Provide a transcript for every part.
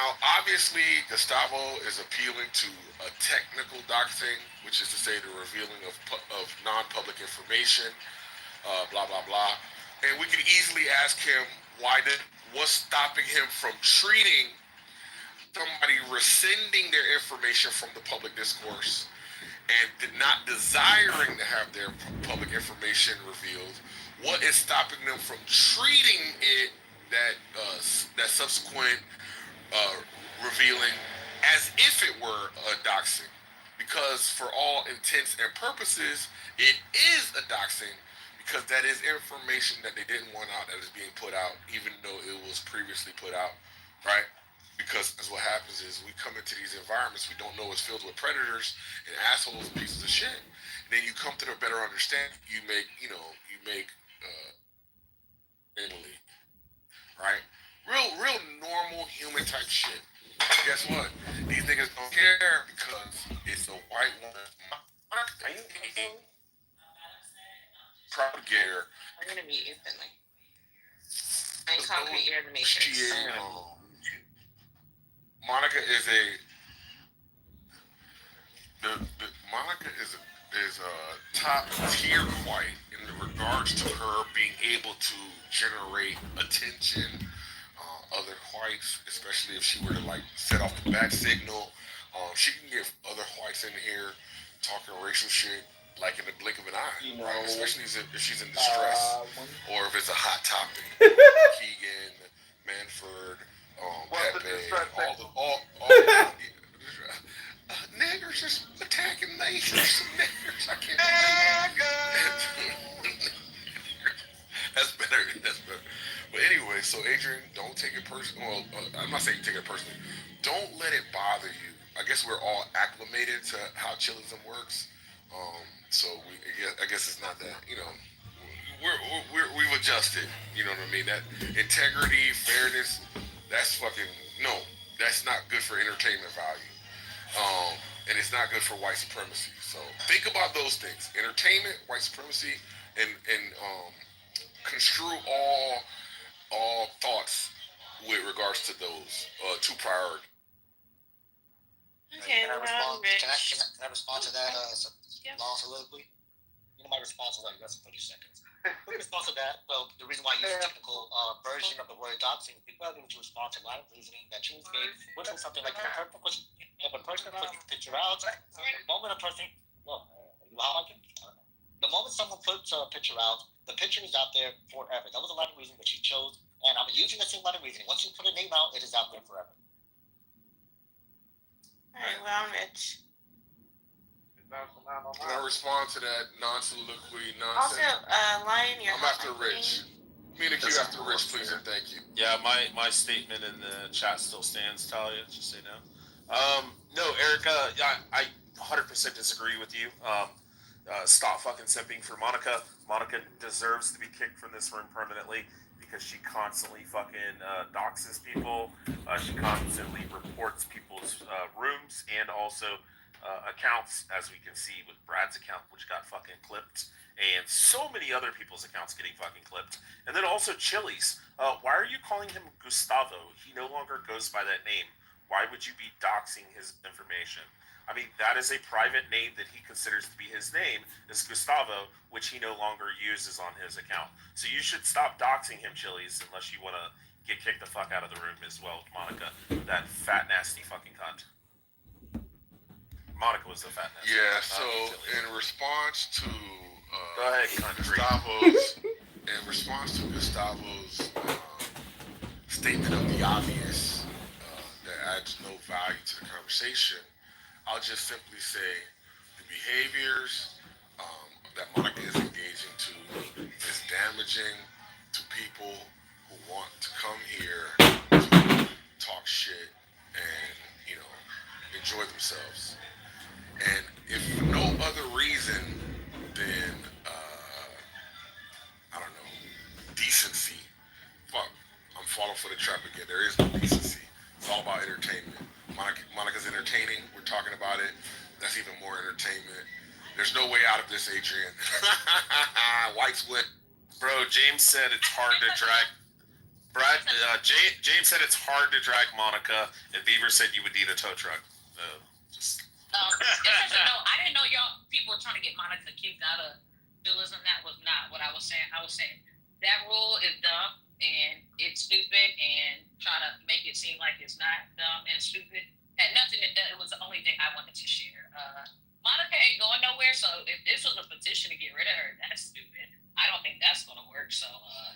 Now, obviously, Gustavo is appealing to a technical doxing, which is to say the revealing of non-public information, blah blah blah. And we could easily ask him what's stopping him from treating somebody rescinding their information from the public discourse and not desiring to have their public information revealed. What is stopping them from treating it that subsequent uh, revealing as if it were a doxing? Because for all intents and purposes, it is a doxing because that is information that they didn't want out that is being put out, even though it was previously put out, right? Because that's what happens is we come into these environments we don't know is filled with predators and assholes and pieces of shit. And then you come to the better understanding. You make Emily, right? Real normal human type shit. Guess what? These niggas don't care because it's a white woman. Are you easily? Propagator. I'm gonna mute you, Finley. And concrete, you're in the She matrix. is. Monica is a Monica is a top tier white in regards to her being able to generate attention. Other whites, especially if she were to like set off the bat signal, she can get other whites in here talking racial shit like in the blink of an eye, right? Especially if she's in distress or if it's a hot topic. Keegan, Manford, Pepe, all niggers just attacking nations. Some niggers, I can't believe. That's better. That's better. But anyway, so Adrian, don't take it personally. Well, I'm not saying take it personally. Don't let it bother you. I guess we're all acclimated to how chillism works. So I guess it's not that we've adjusted. You know what I mean? That integrity, fairness, that's fucking no. That's not good for entertainment value. And it's not good for white supremacy. So think about those things: entertainment, white supremacy, and construe all thoughts with regards to those two priorities. Okay, can I well, respond? Rich. Can I respond to that Yep. long soliloquy? My response was like less than 30 seconds. Quick response to that. Well, the reason why I use the technical version of the word doxing is because I need to respond to line of reasoning that you gave, which was something like if a person puts a picture out, the moment a person, well, you highlighting? The moment someone puts a picture out, the picture is out there forever. That was a line of reasoning that you chose, and I'm using the same line of reasoning. Once you put a name out, it is out there forever. Alright, well, Rich. Can I respond to that non-soliloquy Also, nonsense? Lion, you're I'm after Rich. Me and the Q after Rich, please and thank you. Yeah, my statement in the chat still stands, Talia, just so you know. No, Erica, I 100% disagree with you. Stop fucking simping for Monica. Monica deserves to be kicked from this room permanently because she constantly fucking doxes people. She constantly reports people's rooms and also accounts, as we can see with Brad's account, which got fucking clipped, and so many other people's accounts getting fucking clipped. And then also Chili's. Why are you calling him Gustavo? He no longer goes by that name. Why would you be doxing his information? I mean, that is a private name that he considers to be his name, is Gustavo, which he no longer uses on his account. So you should stop doxing him, Chili's, unless you want to get kicked the fuck out of the room as well, Monica. That fat, nasty fucking cunt. Monica was the fat nasty. Yeah, so in response to Go ahead, country. Gustavo's statement of the obvious that adds no value to the conversation, I'll just simply say the behaviors that Monica is engaging to is damaging to people who want to come here to talk shit and enjoy themselves. And if for no other reason than I don't know, decency. Fuck, I'm falling for the trap again. There is no decency. It's all about entertainment. Monica's entertaining. We're talking about it. That's even more entertainment. There's no way out of this, Adrian. Whites win. Bro, James said it's hard to drag. Brad, James said it's hard to drag Monica, and Beaver said you would need a tow truck. Just Just as a note, I didn't know y'all people were trying to get Monica kicked out of dualism. That was not what I was saying. I was saying that rule is dumb and it's stupid, and trying to make it seem like it's not dumb and stupid had nothing. It was the only thing I wanted to share. Monica ain't going nowhere, so if this was a petition to get rid of her, that's stupid. I don't think that's going to work. So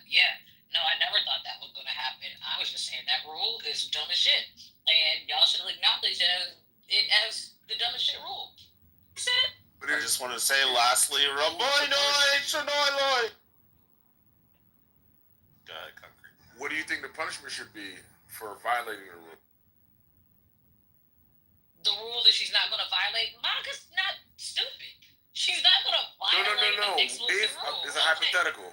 yeah, no, I never thought that was going to happen. I was just saying that rule is dumb as shit, and y'all should acknowledge it as the dumbest shit rule. That's it. I just want to say, lastly, Raboy Noy, Shanoy Loy. Go ahead, Concrete. What do you think the punishment should be for violating the rule? The rule that she's not going to violate. Monica's not stupid. She's not going to violate No. an exclusive rule. It's a hypothetical.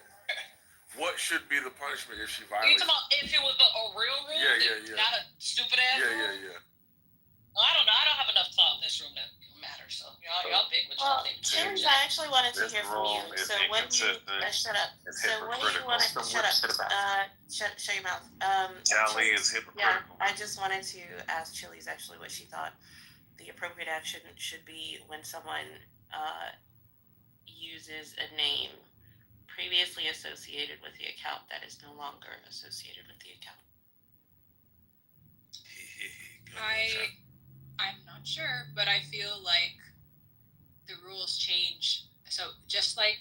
What should be the punishment if she You violates? talking about if it was a real rule? Yeah. Not a stupid ass rule? Yeah. Well, I don't know. I don't have enough thought in this room to matter. So y'all pick what y'all think. James, I actually wanted to This hear from you. rule is So what do you inconsistent. shut up? It's So what do you want to hypocritical. shut up? Shut your mouth. Tally is Yeah, hypocritical. I just wanted to ask Chili's actually what she thought the appropriate action should be when someone uses a name previously associated with the account that is no longer associated with the account. I'm not sure, but I feel like the rules change. So just like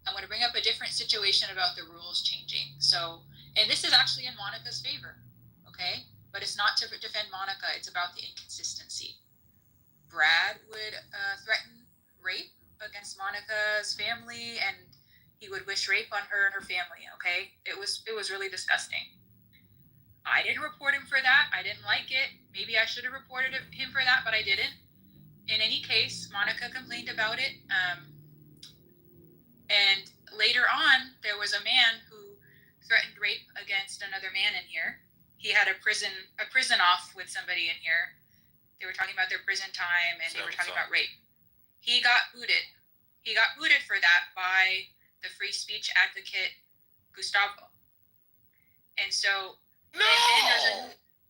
I'm going to bring up a different situation about the rules changing. So, and this is actually in Monica's favor, okay? But it's not to defend Monica. It's about the inconsistency. Brad would threaten rape against Monica's family, and he would wish rape on her and her family. Okay, it was really disgusting. I didn't report him for that. I didn't like it. Maybe I should have reported him for that, but I didn't. In any case, Monica complained about it. And later on, there was a man who threatened rape against another man in here. He had a prison off with somebody in here. They were talking about their prison time, and they were talking about rape. He got booted. He got booted for that by the free speech advocate Gustavo. And so, No.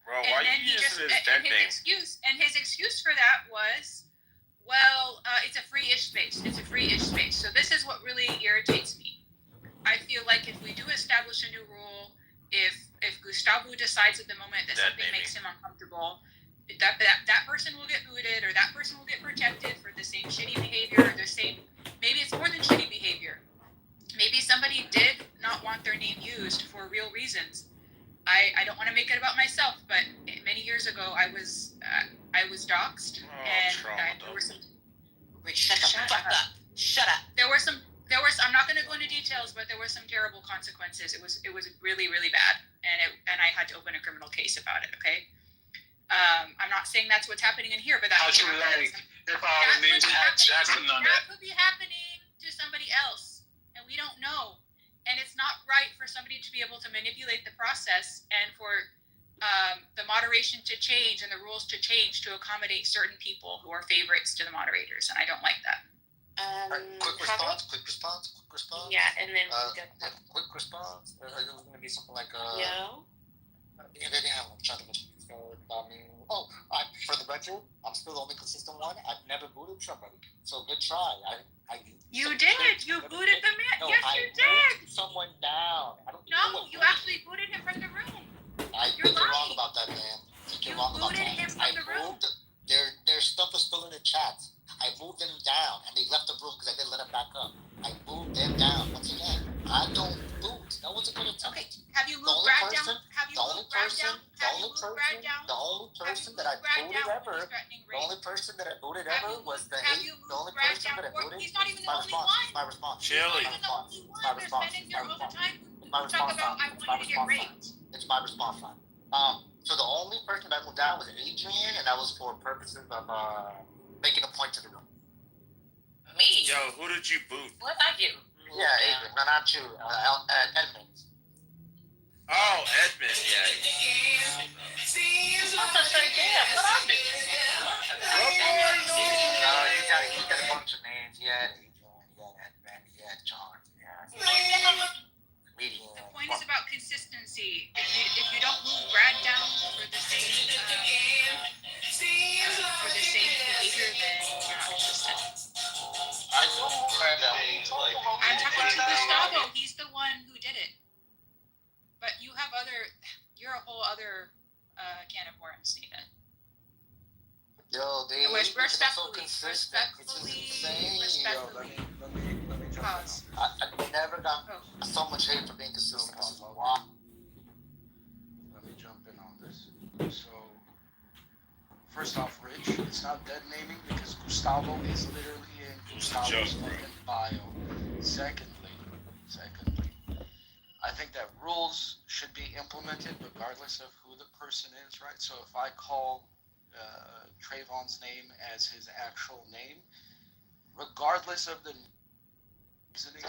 Bro, why are you using his dead name? His excuse for that was, well, it's a free-ish space. It's a free-ish space. So this is what really irritates me. I feel like if we do establish a new rule, if Gustavo decides at the moment that something makes him uncomfortable, that person will get booted, or that person will get protected for the same shitty behavior, or the same, maybe it's more than shitty behavior. Maybe somebody did not want their name used for real reasons. I don't want to make it about myself, but many years ago I was doxxed, and there were some. Shut up. There were some. I'm not going to go into details, but there were some terrible consequences. It was really, really bad, and I had to open a criminal case about it. Okay. I'm not saying that's what's happening in here, but that How'd you like if our names had Jackson on that it? could be happening to somebody else, and we don't know. And it's not right for somebody to be able to manipulate the process and for the moderation to change and the rules to change to accommodate certain people who are favorites to the moderators, and I don't like that. Quick response. Yeah, and then Quick response. It was going to be something like yo. I'm trying to mention. For the record, I'm still the only consistent one. I've never booted somebody, so good try. You did. You booted the man. No, yes, you did. Moved someone down. I don't No, you actually booted him from the room. You're wrong about that, man. You're wrong about booted that. him from the room. Their stuff was still in the chat. I moved them down, and they left the room because I didn't let them back up. I moved them down. Once again, I don't boot. No one's going to tell me. Okay, have you moved Brad down? Have you moved Brad down? The only person that I booted ever was the only person that I booted. He's not even the only one. My response. Chili. He's not even the only one. There's men in here all the time who talk about I wanted to get raped. It's my response line. So the only person that moved down was Adrian, and that was for purposes of making a point to the room. Me? Yo, who did you boot? What I get? Yeah, Adrian, no, not you. Edmonds. Oh, Edmund. Yeah. I'm gonna say, damn, what I do? He got a bunch of names. He had Adrian, he had Edmund, he had John, he had The point is about consistency. see. If you don't move Brad down for the same behavior, then you're not interested. I don't know where that I'm talking to Gustavo. He's the one who did it. But you're a whole other can of worms, Nathan. Yo, they Which so respectfully, consistent. It's insane. Yo, Let me jump Pause. I never got Oh. so much hate for being consistent. No Wow. Let me jump in on this. So, first off, Rich, it's not dead naming because Gustavo is literally in Gustavo's fucking bio. Secondly, I think that rules should be implemented regardless of who the person is, right? So if I call Trayvon's name as his actual name, regardless of the reasoning.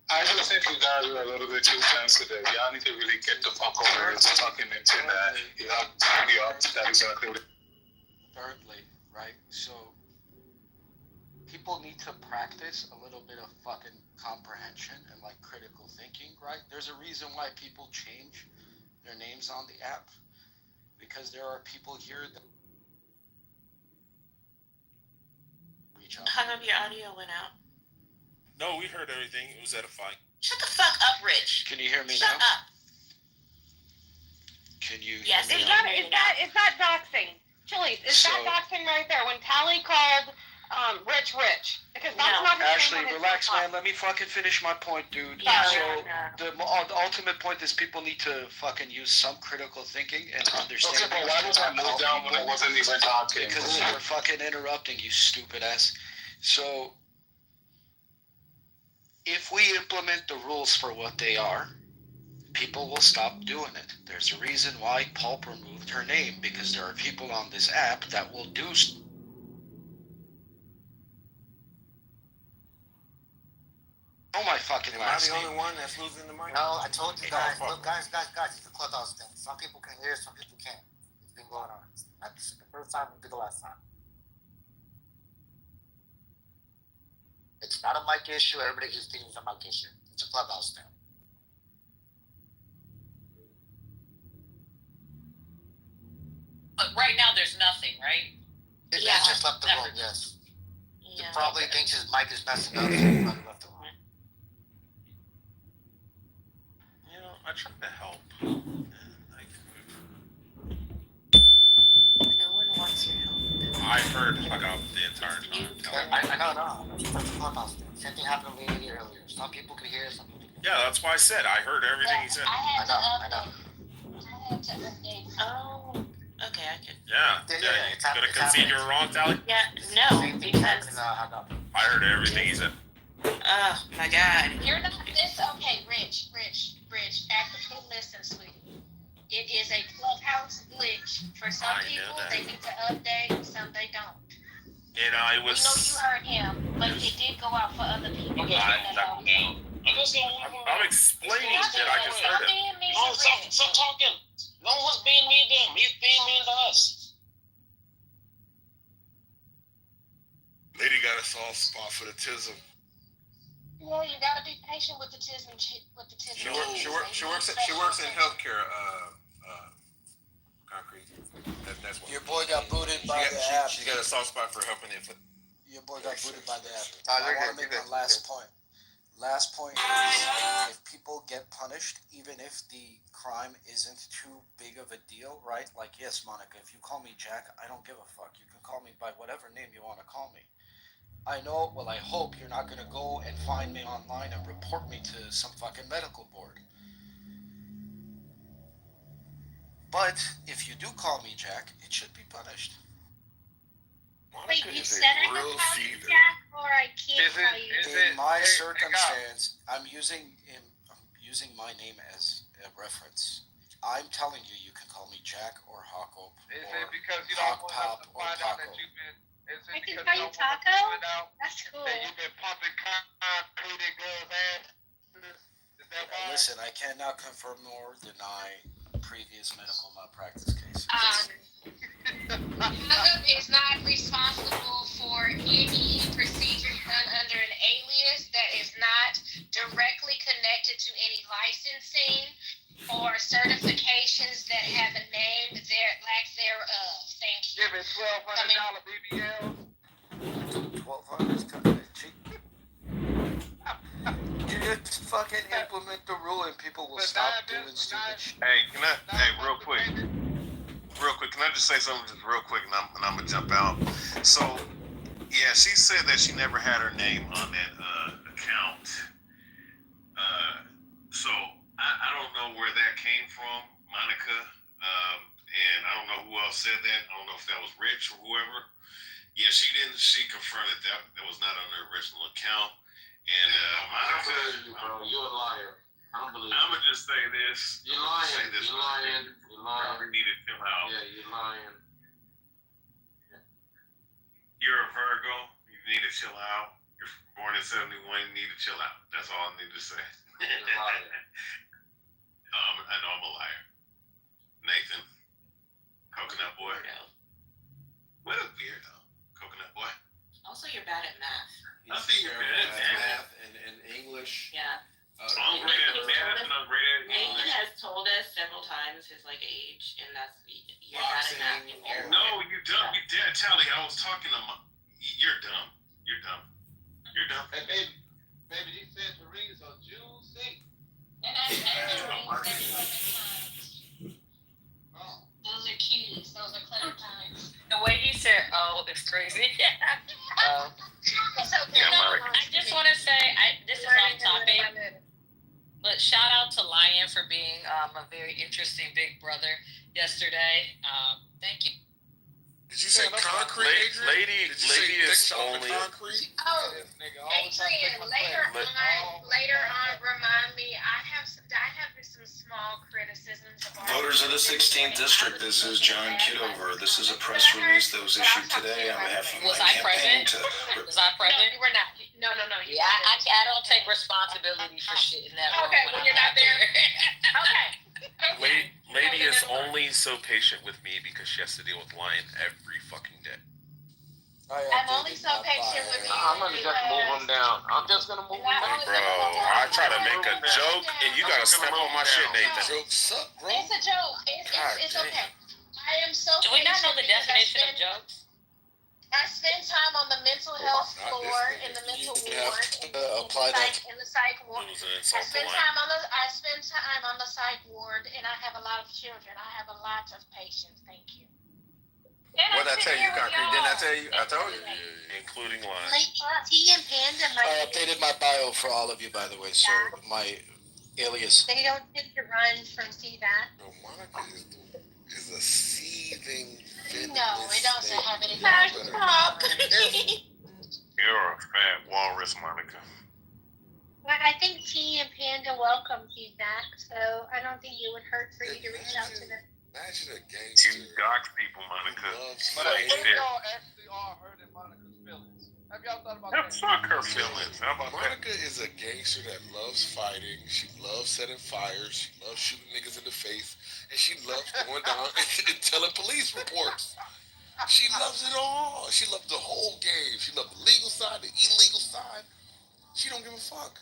I just think you guys are a little bit too sensitive. Y'all need to really get the fuck over it. It's fucking into that. That's exactly what. Thirdly, right? So people need to practice a little bit of fucking comprehension and like critical thinking, right? There's a reason why people change their names on the app, because there are people here that reach out. How come your audio went out? No, we heard everything. It was edifying. Shut the fuck up, Rich. Can you hear me Shut now? up. Can you Yes, hear me Is now? that doxing? Chili's, is that doxing right there? When Tally called Rich, because that's No. not the Ashley, same one as relax, hip-hop. man. Let me fucking finish my point, dude. Yeah, So no. the ultimate point is people need to fucking use some critical thinking and Okay, understand. but why was I moved down when I wasn't even talking? Because you're fucking interrupting, you stupid ass. So, if we implement the rules for what they are, people will stop doing it. There's a reason why Pulp removed her name, because there are people on this app that will do. Oh my fucking last name. one that's losing the mic? No, I told you guys. Oh, fuck. Look, guys, it's a clubhouse thing. Some people can hear, some people can't. It's been going on. That's the first time, it'll be the last time. It's not a mic issue. Everybody just thinks it's a mic issue. It's a clubhouse thing. But right now, there's nothing, right? He Yeah. just left the Never. room, yes. He Yeah. probably thinks his mic is messing up, so he probably left the room. You know, I tried to help. No one wants your help. I heard fuck up the entire time. I know. It's a clubhouse thing. Same thing happened to me earlier. Some people could hear, some people can't. Yeah, that's why I said I heard everything he said. I know. I had to update. Oh, okay, I can. Yeah, Yeah, you it's gonna happening. concede you're wrong, Tally? Yeah, no, Same thing because. happened in Hang Up. I heard everything he said. Oh my God. You're not this okay, Rich. Actively listen, sweetie. It is a clubhouse glitch. For some I know people, that. they need to update, some they don't. And I We know was. you heard him, but it did go out for other people. Okay. I'm just I'm explaining that I just heard it. Being mean No, to stop Rich. talking. No one's being mean to him. He's being mean to us. Lady got a soft spot for the tism. Well, you gotta be patient with the tism. She works in healthcare. Concrete. That's what. Your boy got booted by the app. She's got a soft spot for helping it. Your boy got booted by the app. Oh, I you're want good, to make you're my good, last point. Last point is, if people get punished, even if the crime isn't too big of a deal, right? Like, yes, Monica, if you call me Jack, I don't give a fuck. You can call me by whatever name you want to call me. I know, well, I hope you're not going to go and find me online and report me to some fucking medical board. But if you do call me Jack, it should be punished. Monica Wait, you is said a I real could call you feeder. Jack, or I can't Is it- call you is Jack? In my hey, circumstance, I'm using my name as a reference. I'm telling you, you can call me Jack or Hako Is or it because you Hawk don't want us Pop to or find out that Taco. you've been? Is it I can because call you you don't want us to Taco? find out That's cool. that you've been pumping concrete girls' asses? Is that why? Listen, I cannot confirm nor deny previous medical malpractice cases. Jacob is not responsible for any procedure done under an alias that is not directly connected to any licensing or certifications that have a name lack thereof. Thank you. Give it $1,200 BBL. 1,200 is kind of cheap. You just fucking implement the rule and people will stop doing stupid shit. Hey, real quick, can I just say something just real quick, and I'm gonna jump out. So, yeah, she said that she never had her name on that account. So I don't know where that came from, Monica, and I don't know who else said that. I don't know if that was Rich or whoever. Yeah, she didn't. She confirmed that was not on her original account. And Monica, You're a liar. I don't believe you. I'm gonna just say this. You're lying. You're lying. Probably need to chill out. Yeah, you're lying. You're a Virgo. You need to chill out. You're born in '71. You need to chill out. That's all I need to say. You're a liar. I know I'm a liar. Nathan, Coconut Boy. What a weirdo, Coconut Boy. Also, you're bad at math. I think you're good at math. and English. Yeah. I'm great at math and I'm great at Nathan English. has told us several times his age, and that's you're bad at math. Boxing, And No, you dumb. You dead, Tally. I was talking to you're dumb. You're dumb. You're dumb. Hey, baby, these tangerines are juicy. And I Oh. those are cuties. Those are clementines. The way he said, "Oh, it's crazy." It's okay. Yeah, Monica. I just want to say, this is off topic, but shout out to Lion for being a very interesting big brother yesterday. Thank you. Did you say concrete, Adrian? Lady Did you say is next shot for only. concrete? Oh, Adrian, later on, remind me. I have some small criticisms of our Voters of the 16th District, this is John Kitover. This is a press release that was issued today on behalf of my Was I campaign present? to... Was I No, present? you were not. No. Yeah, I don't take responsibility for shit in that room. Okay, when you're not there. Okay. Lady is only so patient with me because she has to deal with Lion every fucking day. I'm only so patient with you. I'm gonna just move them down. I'm just gonna move them down. Bro, I try to make a joke and you gotta step on my shit, Nathan. Jokes suck, bro. It's a joke. God It's damn. okay. I am so. Do we not know the patient because definition of jokes? I spend time on the mental health floor in the mental ward in the psych ward. It was an I insult to spend Lion. time on the psych ward, and I have a lot of children. I have a lot of patience. Thank you. What did I tell you, Concrete? Didn't I tell you? I told you. Including Lion. Like tea and panda. I updated my bio for all of you, by the way, so my alias. They don't get to run from see that. No, Monica is a seething. No, it doesn't have anything. You're a fat walrus, Monica. But I think T and Panda welcome feedback, so I don't think it would hurt for you to reach out to them. Imagine a You gangster dox people, Monica. who loves But what if fighting. y'all actually are hurting Monica's feelings? Have y'all thought about That's that? not her feelings. How about that? Monica is a gangster that loves fighting. She loves setting fires. She loves shooting niggas in the face. And she loves going down and telling police reports. She loves it all. She loves the whole game. She loves the legal side, the illegal side. She don't give a fuck.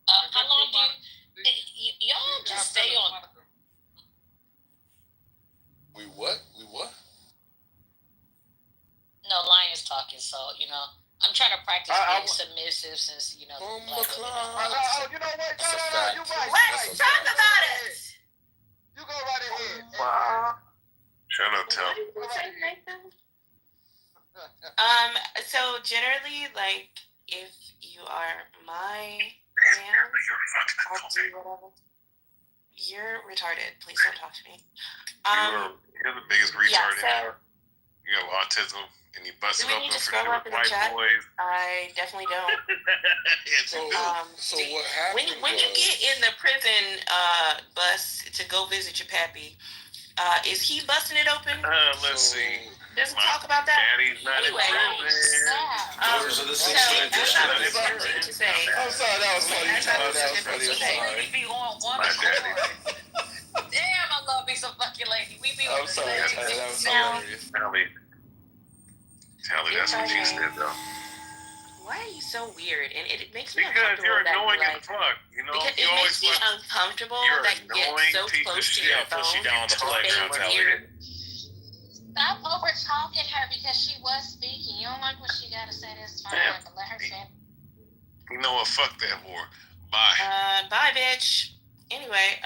How long do y'all just stay on? We what? We what? No, Lion's talking, so I'm trying to practice being submissive since Oh, you know what? That's a fact. You're right. Let's talk about it. You go right ahead. Shut up, Tal. So generally, like, if you are my man, I'll do whatever. You're retarded. Please don't talk to me. You're the biggest retard in so- here. You have autism and you bust Do it we open need to for scroll two up in the white chat? boys. I definitely don't. Yes, you do. So what happened When you was- get in the prison bus to go visit your pappy, is he busting it open? Let's see. Doesn't My talk about that. Daddy's not in Anyway. prison. Voters of the 16th That's not District. something to say. I'm sorry, that was funny. That's not That was something funny. to I'm say. sorry. We be on one My accord. daddy. Damn, I love me some fucking lady. We be on I'm the sorry, same Tyler. That was now. hilarious. Tally, that's what you said, though. Why are you so weird? And it makes me Because uncomfortable you're that annoying like, as fuck. You know, because you it always makes me like, uncomfortable you're that you get annoying so piece of close to shit. your Yeah, push you phone down on the to playground, say Talia. weird. Stop over talking her because she was speaking. You don't like what she got to say, that's fine, Yeah. but let her finish. You know what? Fuck that whore. Bye. Bye, bitch. Anyway,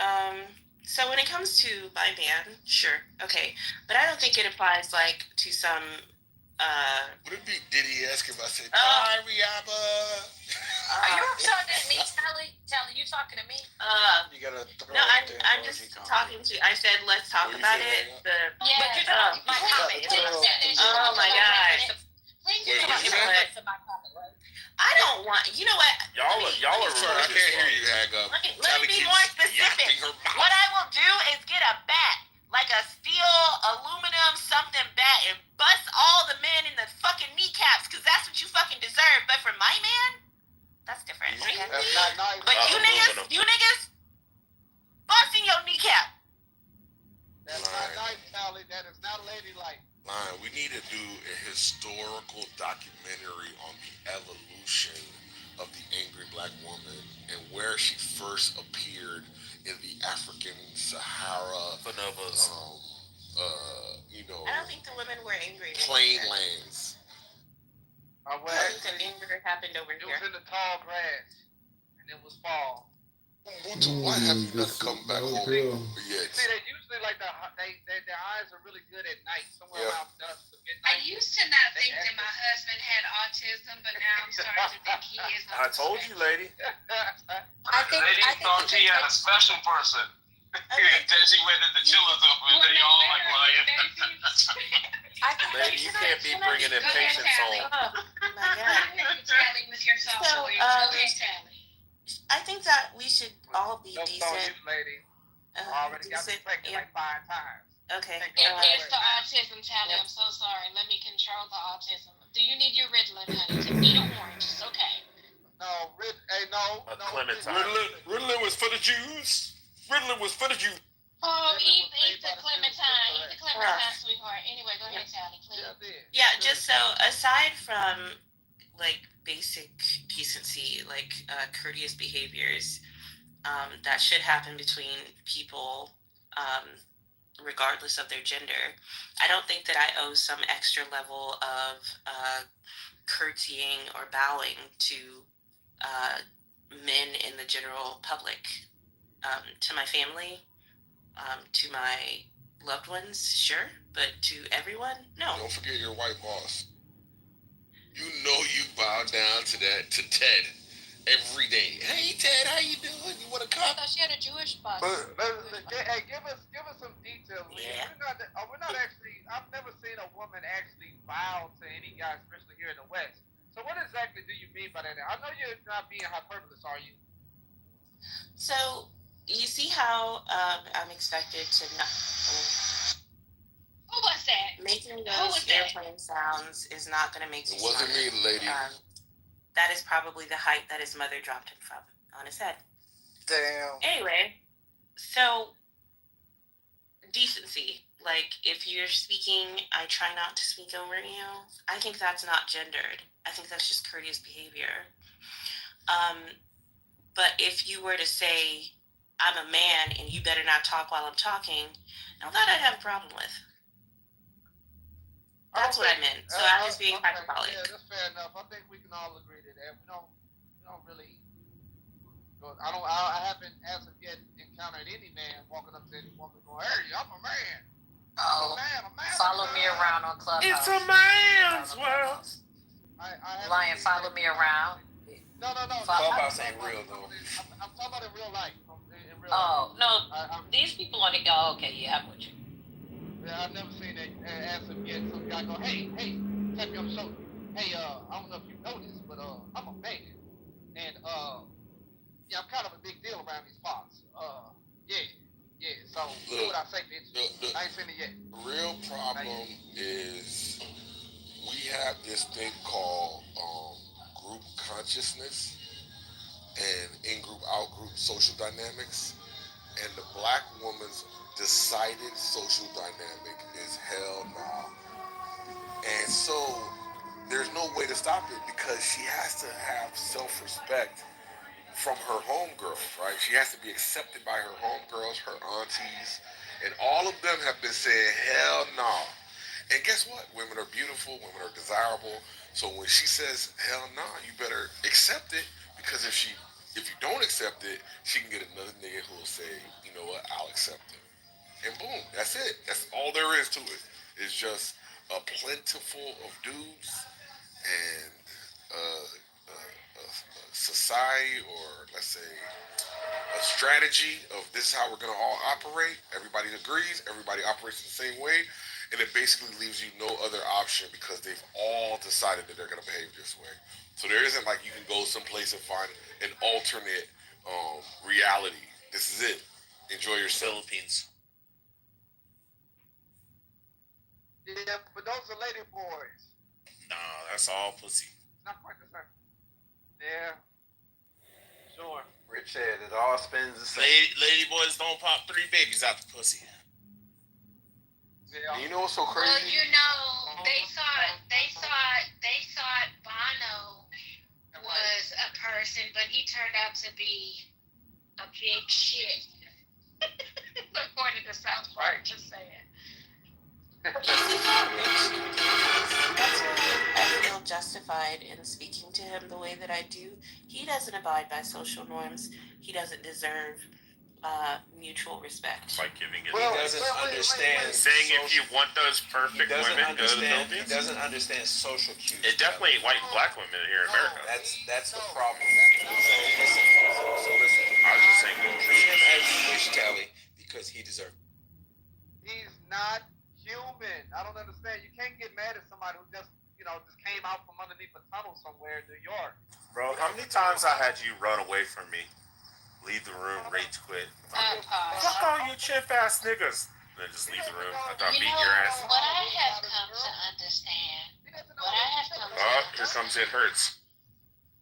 so when it comes to by ban, sure, okay, but I don't think it applies like to some. Would it be Diddy-esque if I said, Oh. "Bye, Rihanna"? Are you talking to me, Sally? Sally, you talking to me? You gotta throw No, out the I'm emoji just comment. talking to. I said let's talk What you about said, it. Yeah, but you're talking my comment. It's Please, what I said. Oh my god. Please, Wait, come what on, you you said? know my comment, right? I don't want. You know what? Y'all are I'm sorry, I rude can't as hear fuck. you, Hag Up. Let me Tally be keeps more specific. yapping her mouth. What I will do is get a bat, like a steel, aluminum, something bat, and bust all the men in the fucking kneecaps, because that's what you fucking deserve. But for my man, that's different. Okay? That's not nice. But you Aluminum. niggas, busting your kneecap. That's not nice, Tally. That is not ladylike. Line, we need to do a historical documentary on the evolution of the angry black woman and where she first appeared in the African Sahara, Bonobos. you know, I don't think the women were angry. plain lands. Well, I think the actually, anger happened over it here. was in the tall grass, and it was fall. Why have you not come back home yet? See, they usually like their eyes are really good at night, somewhere Yeah. around dusk or midnight. I used to not think that my husband had autism, but now I'm starting to think he is. I told you, lady. I think thought she had a special person. Then she went to the chillers up and they all like lying. I think Lady, you can't be bringing impatience home. Oh my god. Tally with your soft So, voice. Go ahead, Tally. I think that we should all be Don't call you, decent. lady. Already got me Decent. pregnant Yeah. like 5 times. Okay. It's the autism, Tally. I'm so sorry. Let me control the autism. Do you need your Ritalin, honey? Just eat an orange. It's okay. No, no. A Clementine. Ritalin was for the Jews. Ritalin was for the Jews. Oh, Ritalin eat was made the by the Clementine. Eat the Jews, Clementine, sweetheart. Anyway, go ahead, Tally, please. Yeah, I did. Yeah, just so aside from like basic decency, like courteous behaviors, that should happen between people, regardless of their gender. I don't think that I owe some extra level of curtsying or bowing to men in the general public. To my family, to my loved ones, sure, but to everyone, no. Don't forget your white boss. You know you bow down to Ted every day. Hey Ted, how you doing? You want a I cup? thought she had a Jewish boss. Hey, give us some details. Yeah. We're not actually. I've never seen a woman actually bow to any guy, especially here in the West. So what exactly do you mean by that? I know you're not being hyperbolous, are you? So you see how I'm expected to not. Who was that? Making Who those was that? airplane sounds is not going to make you It wasn't smarter. me, lady. That is probably the height that his mother dropped him from on his head. Damn. Anyway, so decency. Like, if you're speaking, I try not to speak over you. I think that's not gendered. I think that's just courteous behavior. But if you were to say, I'm a man and you better not talk while I'm talking, now that I'd have a problem with. That's what I meant. So I'm just being hyperbolic. Yeah, that's fair enough. I think we can all agree to that. We don't really. I haven't as of yet encountered any man walking up to any woman going, "Hey, I'm a man. Oh, I'm a man." follow me around on Clubhouse. It's a man's world. Lion, follow me around. No. Clubhouse ain't real though. I'm talking about in real life. In real Oh, life. no, these people on the, oh, okay, yeah, I'm with you. Yeah, I've never seen that as of yet. Some guy go, hey, tap me on the shoulder. Hey, I don't know if you know this, but I'm a man, and yeah, I'm kind of a big deal around these parts. Yeah. So do what I say, bitch. I ain't seen it yet. Real problem is we have this thing called group consciousness and in-group, out-group social dynamics, and the black woman's decided social dynamic is hell no. And so there's no way to stop it because she has to have self-respect from her homegirls, right? She has to be accepted by her homegirls, her aunties, and all of them have been saying, hell no. And guess what? Women are beautiful, women are desirable. So when she says, hell no, you better accept it because if you don't accept it, she can get another nigga who will say, you know what, I'll accept it. And boom, that's it. That's all there is to it. It's just a plentiful of dudes and a society, or let's say a strategy of this is how we're going to all operate. Everybody agrees. Everybody operates the same way. And it basically leaves you no other option because they've all decided that they're going to behave this way. So there isn't like you can go someplace and find an alternate reality. This is it. Enjoy yourself. Philippines. Yeah, but those are lady boys. Nah, that's all pussy. Not quite the same. Yeah. Sure. Rich said it all spins the same. Lady boys don't pop 3 babies out the pussy. Yeah. You know what's so crazy? Well, you know, they thought Bono was a person, but he turned out to be a big shit. According to South Park, just saying. That's why I feel justified in speaking to him the way that I do. He doesn't abide by social norms. He doesn't deserve mutual respect. By giving it. He doesn't understand. Saying if you want those perfect women, go to the He Philippines. doesn't understand social cues. It definitely ain't white and black women here in America. That's the problem. So listen. I was just saying. Treat him as you wish, Kelly, because he deserves. He's not human. I don't understand. You can't get mad at somebody who just came out from underneath a tunnel somewhere in New York. Bro, how many times I had you run away from me? Leave the room, rage quit. Fuck all you chimp ass niggas. Then just leave the room. I thought beat your ass. What I have come to understand, Here comes It Hurts.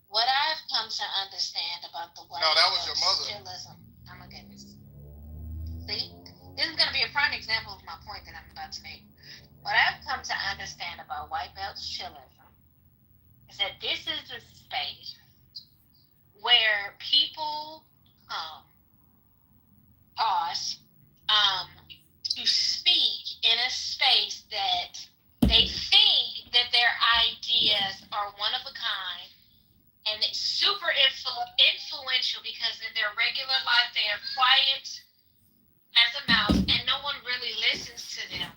what I've come to understand about the white No, that was your mother. chillism. Oh my goodness. See? This is going to be a prime example of my point that I'm about to make. What I've come to understand about white belt chillism is that this is a space where people to speak in a space that they think that their ideas are one of a kind and it's super influential because in their regular life they are quiet as a mouse and no one really listens to them.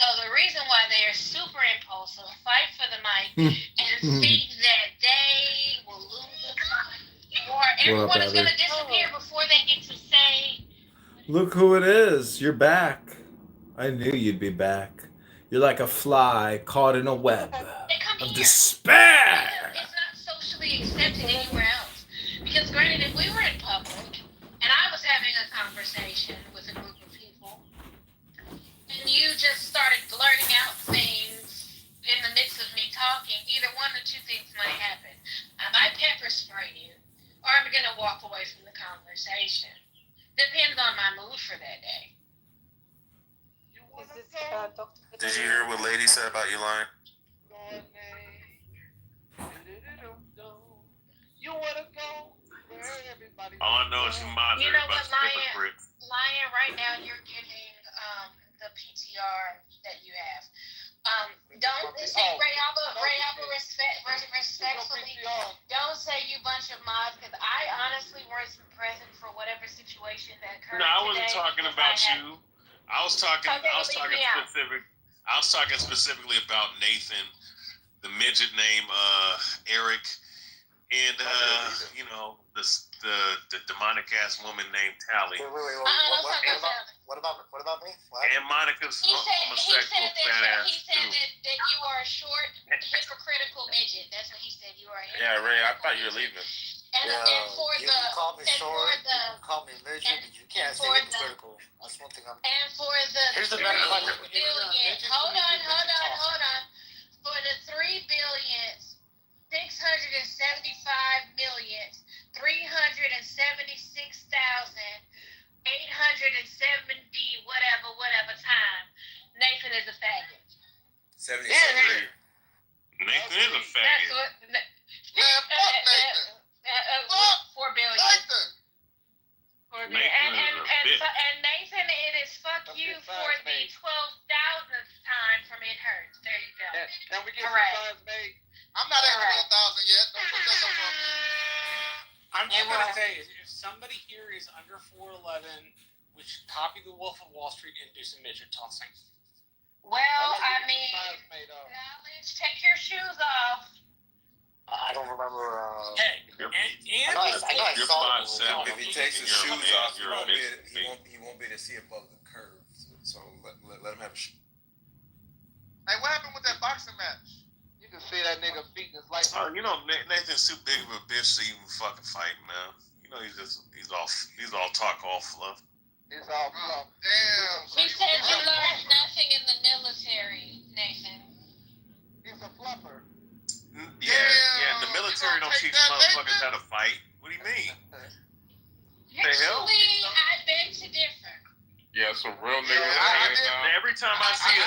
So the reason why they are super impulsive, fight for the mic, and think that they will lose the fight, or everyone is going to disappear before they get to say. Look who it is. You're back. I knew you'd be back. You're like a fly caught in a web of despair. It's not socially accepted anywhere else. Because granted, if we were in public and I was having a conversation with a group of people and you just started blurting out things in the midst of me talking, either one or two things might happen. I might pepper spray you or I'm going to walk away from the conversation. Depends on my mood for that day. Did you hear what Lady said about you lying? You wanna go where everybody? All I know is you monitor You know about what, stripper bricks. Lion, right now you're giving the PTR that you have. Don't say Ray Alba respectfully. Don't say you bunch of mods because I honestly wasn't present for whatever situation that occurred. No, I wasn't today talking because about I had- you. I was talking specifically about Nathan, the midget named Eric, and the demonic ass woman named Tally. Wait. What about me? What? And Monica's homosexual fat ass He said too. that you are a short, hypocritical midget. That's what he said. You are a Yeah, Ray, I hypocritical thought you were midget. leaving. And for you the can call me and short, for you the can call me midget, but you can't say for the- hypocritical. That's one thing I'm. and for the Here's the 3 better part. billion. Hold on. For the 3,376,870 whatever time, Nathan is a faggot. 73. Nathan Nathan is a That's faggot. what. Man, fuck Nathan. 4 billion. Nathan. 4 billion. Nathan is a bitch. And Nathan, it is fuck That's you his for size, the mate. 12,000th time from It Hurts. There you go. Can we get Correct. some signs made? I'm not at Correct. 12,000 yet. Don't put that up on me. I'm just And gonna what? say, if somebody here is under 4'11", we should copy the Wolf of Wall Street and do some midget tossing. Well, I mean, Signs made up. knowledge, take your shoes off. I don't remember. You're- And You're I saw 5'7". If he takes his You're a shoes big- off, you're a big- he won't be able to see above the curve. So let him have a shoe. Hey, what happened with that boxing match? You can see that nigga feet in his life. Oh, you know, Nathan's too big of a bitch to even fucking fight, man. You know, he's all talk, all fluff. It's all bluff. Damn. He said you learned nothing in the military, Nathan. He's a fluffer. Yeah. The military You don't gonna teach take that, motherfuckers Nathan? how to fight. What do you mean? hell? Actually, I beg to differ. Yeah, some real niggas I hands did- down. Every time I see a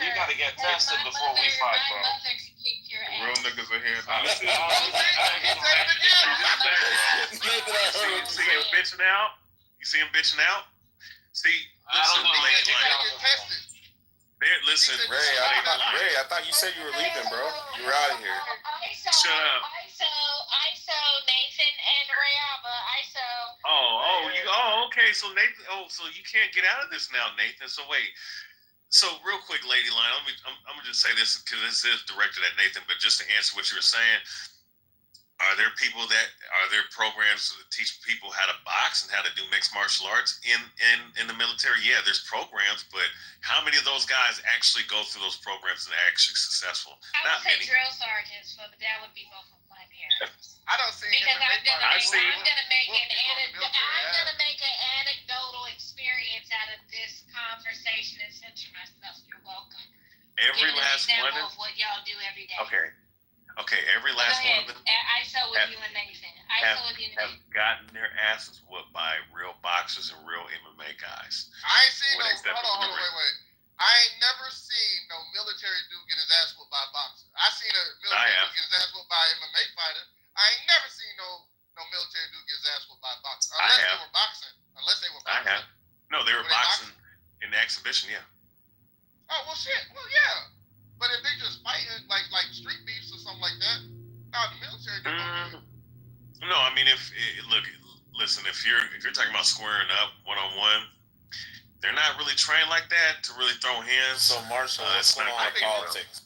You gotta get tested before we fight, bro. My mother could kick your ass. Real niggas are hands down. See him bitching out? You see him bitching out? See, listen, listen. Ray, I thought you said you were leaving, bro. You were out of here. Shut up. ISO, Nathan and Rayaba, ISO. Okay. So Nathan, so you can't get out of this now, Nathan. So wait. So real quick, Lady Lion, I'm gonna just say this because this is directed at Nathan, but just to answer what you were saying, are there programs that teach people how to box and how to do mixed martial arts in the military? Yeah, there's programs, but how many of those guys actually go through those programs and are actually successful? I Not would say many. drill sergeants, but that would be both of my parents. I don't see Because I'm gonna make an an anecdotal experience out of this conversation and censor myself. You're welcome. Every Give an last one example of what y'all do every day. Okay, every last Go one ahead. of them ISO with have- you and Nathan. have, ISO with you and have Nathan. gotten their asses whooped by real boxers and real MMA guys. I ain't seen When no. they step Hold in on, the ring. wait. I ain't never seen no military dude get his ass whooped by a boxer. I seen a military have. dude get his ass whooped by an MMA fighter. I ain't never seen no military dude get his ass whooped by a boxer. I Unless have. they were boxing. I have. No, they were Were they boxing in the exhibition, yeah. Oh well, shit. Well, yeah. But if they just fighting like street beefs or something like that, now the military. No, I mean, listen, if you're talking about squaring up one-on-one, they're not really trained like that to really throw hands. So Marshall, what's It's going not on in gonna end well. politics?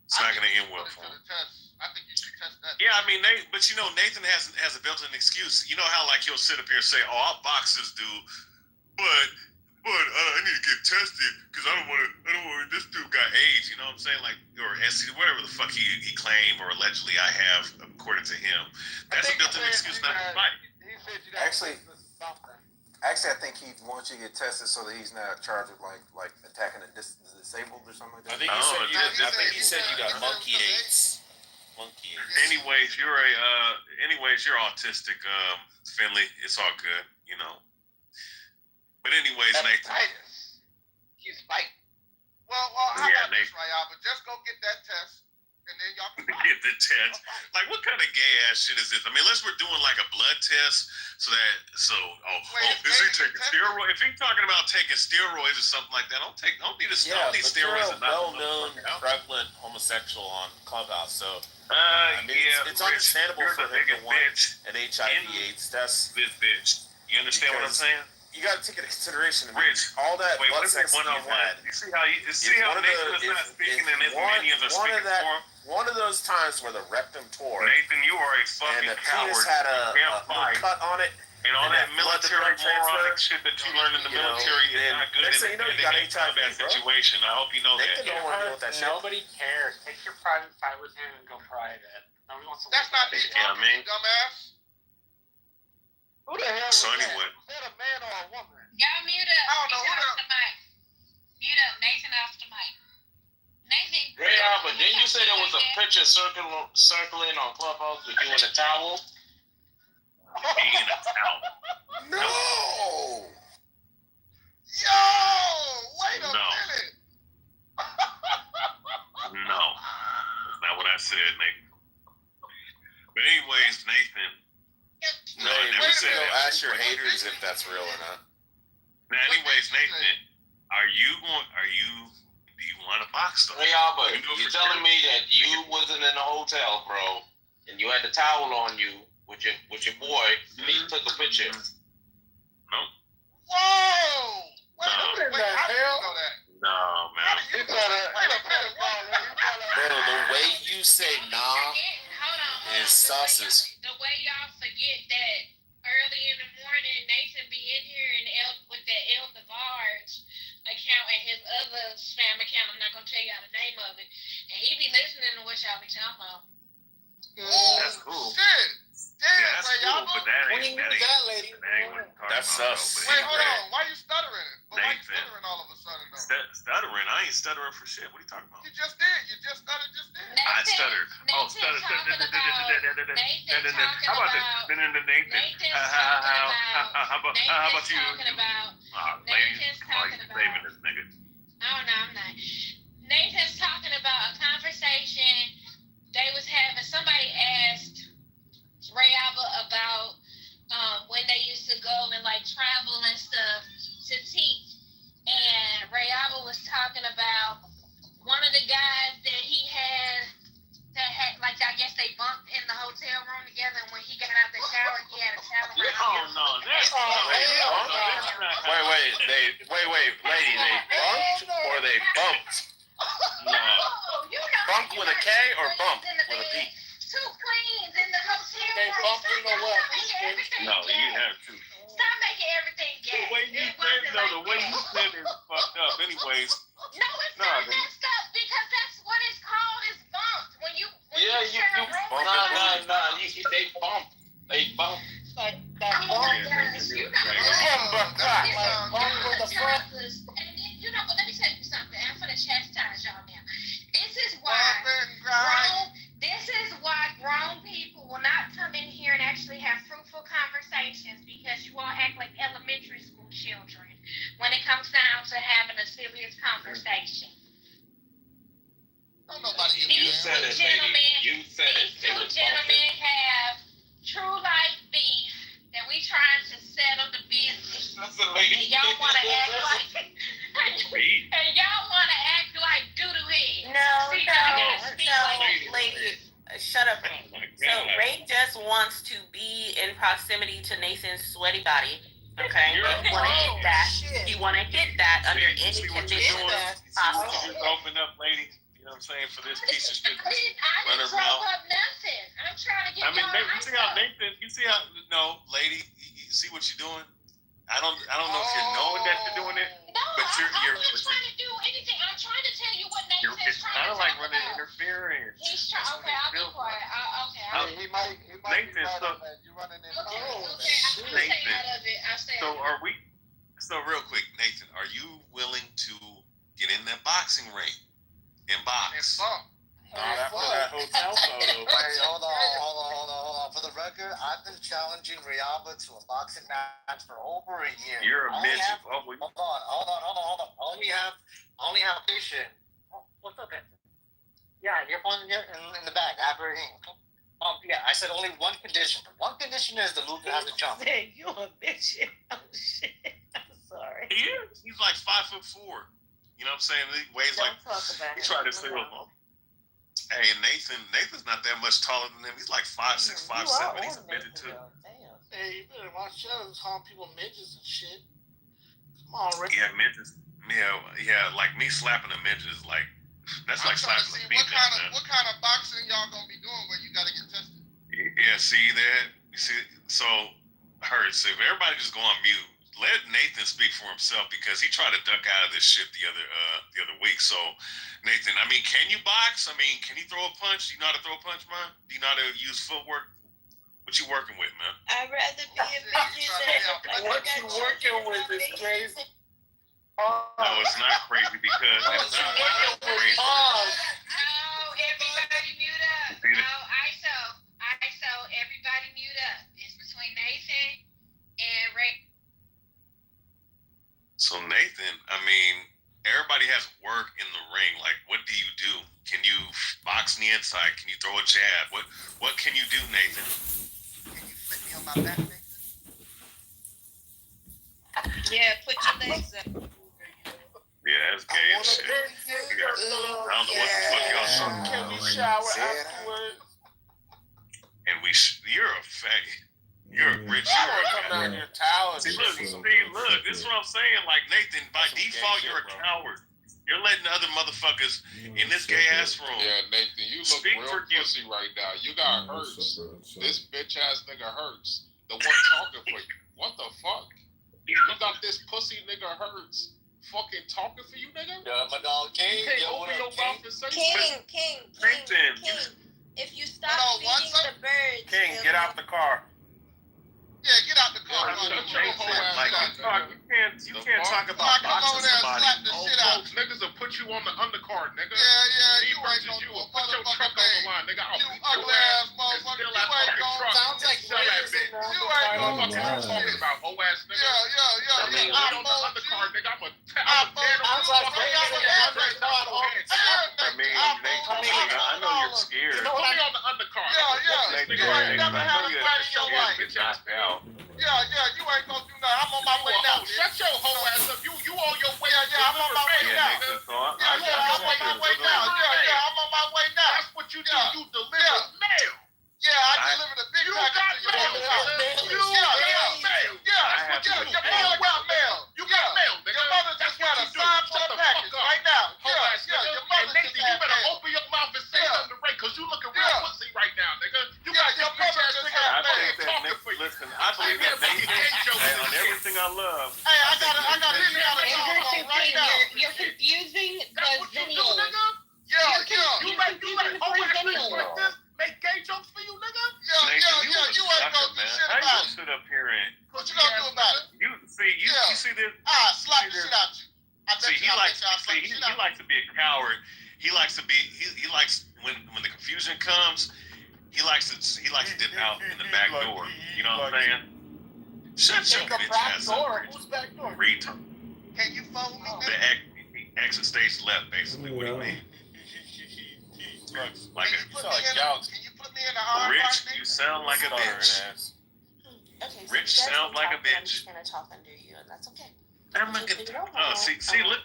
It's not going to end well for them. I think you should test that. Yeah, I mean, but you know, Nathan has a built-in excuse. You know how like he'll sit up here and say, "Oh, all boxers do," but I need to get tested because I don't want to. This dude got AIDS. You know what I'm saying? Like, or STD, whatever the fuck he claimed or allegedly I have, according to him. That's a built-in excuse not to fight. He said you Actually, I think he wants you to get tested so that he's not charged with like attacking the disabled or something like that. I think he said you got monkey AIDS. Monkey AIDS. Anyways, you're autistic, Finley. It's all good, you know. But anyways, Nathan. He's fighting. Well, how Yeah, about this, Rayaba? Just go get that test, and then y'all can Get the test. Like, what kind of gay ass shit is this? I mean, unless we're doing like a blood test, is he taking steroids? If he's talking about taking steroids or something like that, don't need But steroids. you're a And not well-known, prevalent homosexual on Clubhouse, so I mean, it's understandable for him to want an HIV/AIDS test. This bitch. You understand what I'm saying? You got to take into consideration. Rich, all that wait, butt what is sex it that you've had. You see how Nathan is not speaking and his minions are speaking for him? One of those times where the rectum tore, Nathan, you are a and fucking the coward. penis had a fight. cut on it, And all and that that blood to military blood moronic transfer, shit that you learned in the you know, military is then not good next thing you know, you got in a HIV, combat bro. situation. I hope you know Nathan that. don't want to deal with that shit. Nobody cares. Take your private fight with him and go private. Nobody wants to. That's not me Yeah, talking, man. you dumbass. Who the hell So was that? anyway. Was that a man or a woman? Y'all mute up. I don't know. He's off the mic. Mute up. Nathan off the mic. Nathan. Yeah, but didn't you say there was a picture circling on Clubhouse with you in a towel? Being in a towel. No. Yo, wait a No. minute. No. That's not what I ahead, Nathan. But anyways, Nathan. No, I never said Go that. ask your haters if that's real or not. Now, anyways, Nathan, do you want a box though? Hey, Albert, you're telling me that you wasn't in the hotel, bro, and you had the towel on you with your boy, and he took a picture. No. Whoa! No. Wait, how do you know that? No, man. Bro, the way you say nah is sus. The way y'all forget that early in the morning, Nathan be in here and with that El DeBarge account and his other spam account. I'm not gonna tell y'all the name of it, and he be listening to what y'all be talking about. That's cool. Shit. Damn, Yeah, that's Ray, cool, y'all but that ain't lady. what I'm That's talking about, sus. though, but Wait, anyway. hold on. Why you stuttering? Why you Nathan. stuttering all of a sudden, though? Stuttering? I ain't stuttering for shit. What are you talking about? You just did. You just stuttered just then. I stuttered. Oh, stutter. How about Nathan? How about you? Ladies, come on, you saving this nigga. Oh, no, I'm not. Nathan's talking about a conversation they was having. Somebody asked Ray Alba about when they used to go and like travel and stuff to teach. And Ray Alba was talking about one of the guys that he had that had, like, I guess they bunked in the hotel room together, and when he got out the shower, he had a towel around Oh him. no, that's Wait, lady, they bumped or they bumped? No. You know, Bump with a K or bump with a P? Two queens in the hotel They room. bumped in the what? No, you have to. Stop making everything gay. The way you said it is fucked up. Anyways, No, it's not messed up because that's what it's called. It's bumped. When you share a room with somebody. They bump. Like Oh that my bump. gosh, you know and then, you know, but let me tell you something. I'm gonna chastise y'all now. This is why grown people will not come in here and actually have fruitful conversations because you all act like elementary school children when it comes down to having a serious conversation. Don't nobody give You me said that. it, lady. You said it. These two gentlemen have true life beef that we trying to settle the business. Listen, And lady. y'all wanna act like and y'all wanna act like doo-doo heads. No, See, now I gotta speak like lady, shut up. oh my So God. Ray just wants to be in proximity to Nathan's sweaty body. Okay, You're he want to hit that. He want to hit that under any See what you're conditions doing? See what possible. you just opened up, lady? You know what I'm saying? For this piece of shit. I didn't throw up nothing. I'm trying to get I mean, y'all you see how Nathan, no, lady, you see what you're doing? I don't know if you're knowing that you're doing it, No, but I'm not you're trying to do anything. I'm trying to tell you what Nathan's it's trying kind to of like talk running about. interference. He's trying. That's what Okay, it I'll be feels quiet. like. He might be Nathan, right so- on that. You running in. Okay, I'll stay Nathan. out of it. I'll stay So out of it. are we? So real quick, Nathan, are you willing to get in that boxing ring and box? It's bump. Not after that hotel photo. Wait, hold on. For the record, I've been challenging Riaba to a boxing match for over a year. You're a Only midget. have- Oh, well, Hold on. Only have patient. What's up, Anthony? Yeah, your phone in the bag. I have everything. Yeah, I said only one condition. One condition is the loser has to jump. Hey, you a bitch. Oh shit. I'm sorry. he is. He's like 5'4". You know what I'm saying? He weighs like. Don't talk about He it. tried to say, hey, Nathan's not that much taller than him. He's like 5'6", 5'7". He's a midget too. Damn. Hey, you better watch out. Calling people midgets and shit. Come on, Rick. Yeah, midgets. Yeah, like me slapping a midget is like that's like I'm trying to slapping see a female, man. what kind of boxing y'all gonna be doing where you gotta get tested. Yeah, see that? You see, so so if everybody just go on mute, let Nathan speak for himself because he tried to duck out of this shit the other week. So Nathan, I mean, can you box? I mean, can you throw a punch? Do you know how to throw a punch, man? Do you know how to use footwork? What you working with, man? I'd rather be a bitch. What you working with is crazy. No, it's not crazy because it's not crazy. Oh, everybody mute up. ISO, everybody mute up. It's between Nathan and Ray. So Nathan, I mean, everybody has work in the ring. Like, what do you do? Can you box on the inside? Can you throw a jab? What can you do, Nathan? Can you flip me on my back, Nathan? Yeah, put your legs up. Yeah, that's gay as shit. I don't know what the fuck y'all talking Can about. we shower afterwards? And you're a faggot. You're a rich. I don't come down here towel. See, look, this is what I'm saying. Like, Nathan, by default, you're a coward. You're letting other motherfuckers in this gay ass room. Yeah, Nathan, you look real pussy right now. You got Hurts. This bitch ass nigga Hurts. The one talking for you. What the fuck? You got this pussy nigga Hurts fucking talking for you, nigga? Yeah, my dog King. You can't open your mouth and say King. If you stop feeding the birds, King, get out the car. Yeah, get out the car. You can't talk about boxing somebody. Slap the shit out. Folks, niggas will put you on the undercard, nigga. Yeah, you ain't gonna you do a put your truck on the line, nigga. I'll You beat ugly ass motherfucker. You ain't gonna. Sounds like you ain't gonna fucking talking about hoe ass nigga. Yeah. I'm on the undercard, nigga. I'm a I know you're scared. Put me on the undercard. You ain't never had a fight in your life. Bitch ass out. Yeah, you ain't gonna do nothing. I'm on my way now. Shut your hoe ass up. You on your way. I'm on my way now. I'm on my way now. I'm on my way now. That's what you do. You deliver mail. Yeah, I delivered a big package to your house. Your mother got mail. You got mail, nigga. Your mother just got a signed for the package right now. Your mother just you better open your mouth and say something to Ray, cause you looking real pussy right now, nigga. You got your mother just got mail. Listen, I believe that Nathan on everything I love. Hey, I got this right now. You're confusing the Zennial. Yeah. You let hoe ass niggas like this make gay jokes for you, nigga? Yeah. You ain't gonna do shit How you about gonna it. sit up here and What you gonna do about it? you see this? Slap the shit out you. I bet He you likes I'll slap the he shit out. likes to be a coward. He likes when the confusion comes. He likes to dip out in the back door. You know what I'm saying? Shut your bitch ass up. Who's back door? Retard. Can you follow me? The exit stage left, basically. What do you mean? Like Can you put me in the hard Rich, you sound like a bitch. Okay, so Rich you guys sound can like a talk, but I'm bitch. just gonna talk under you, and that's okay. I'm not gonna. See, look.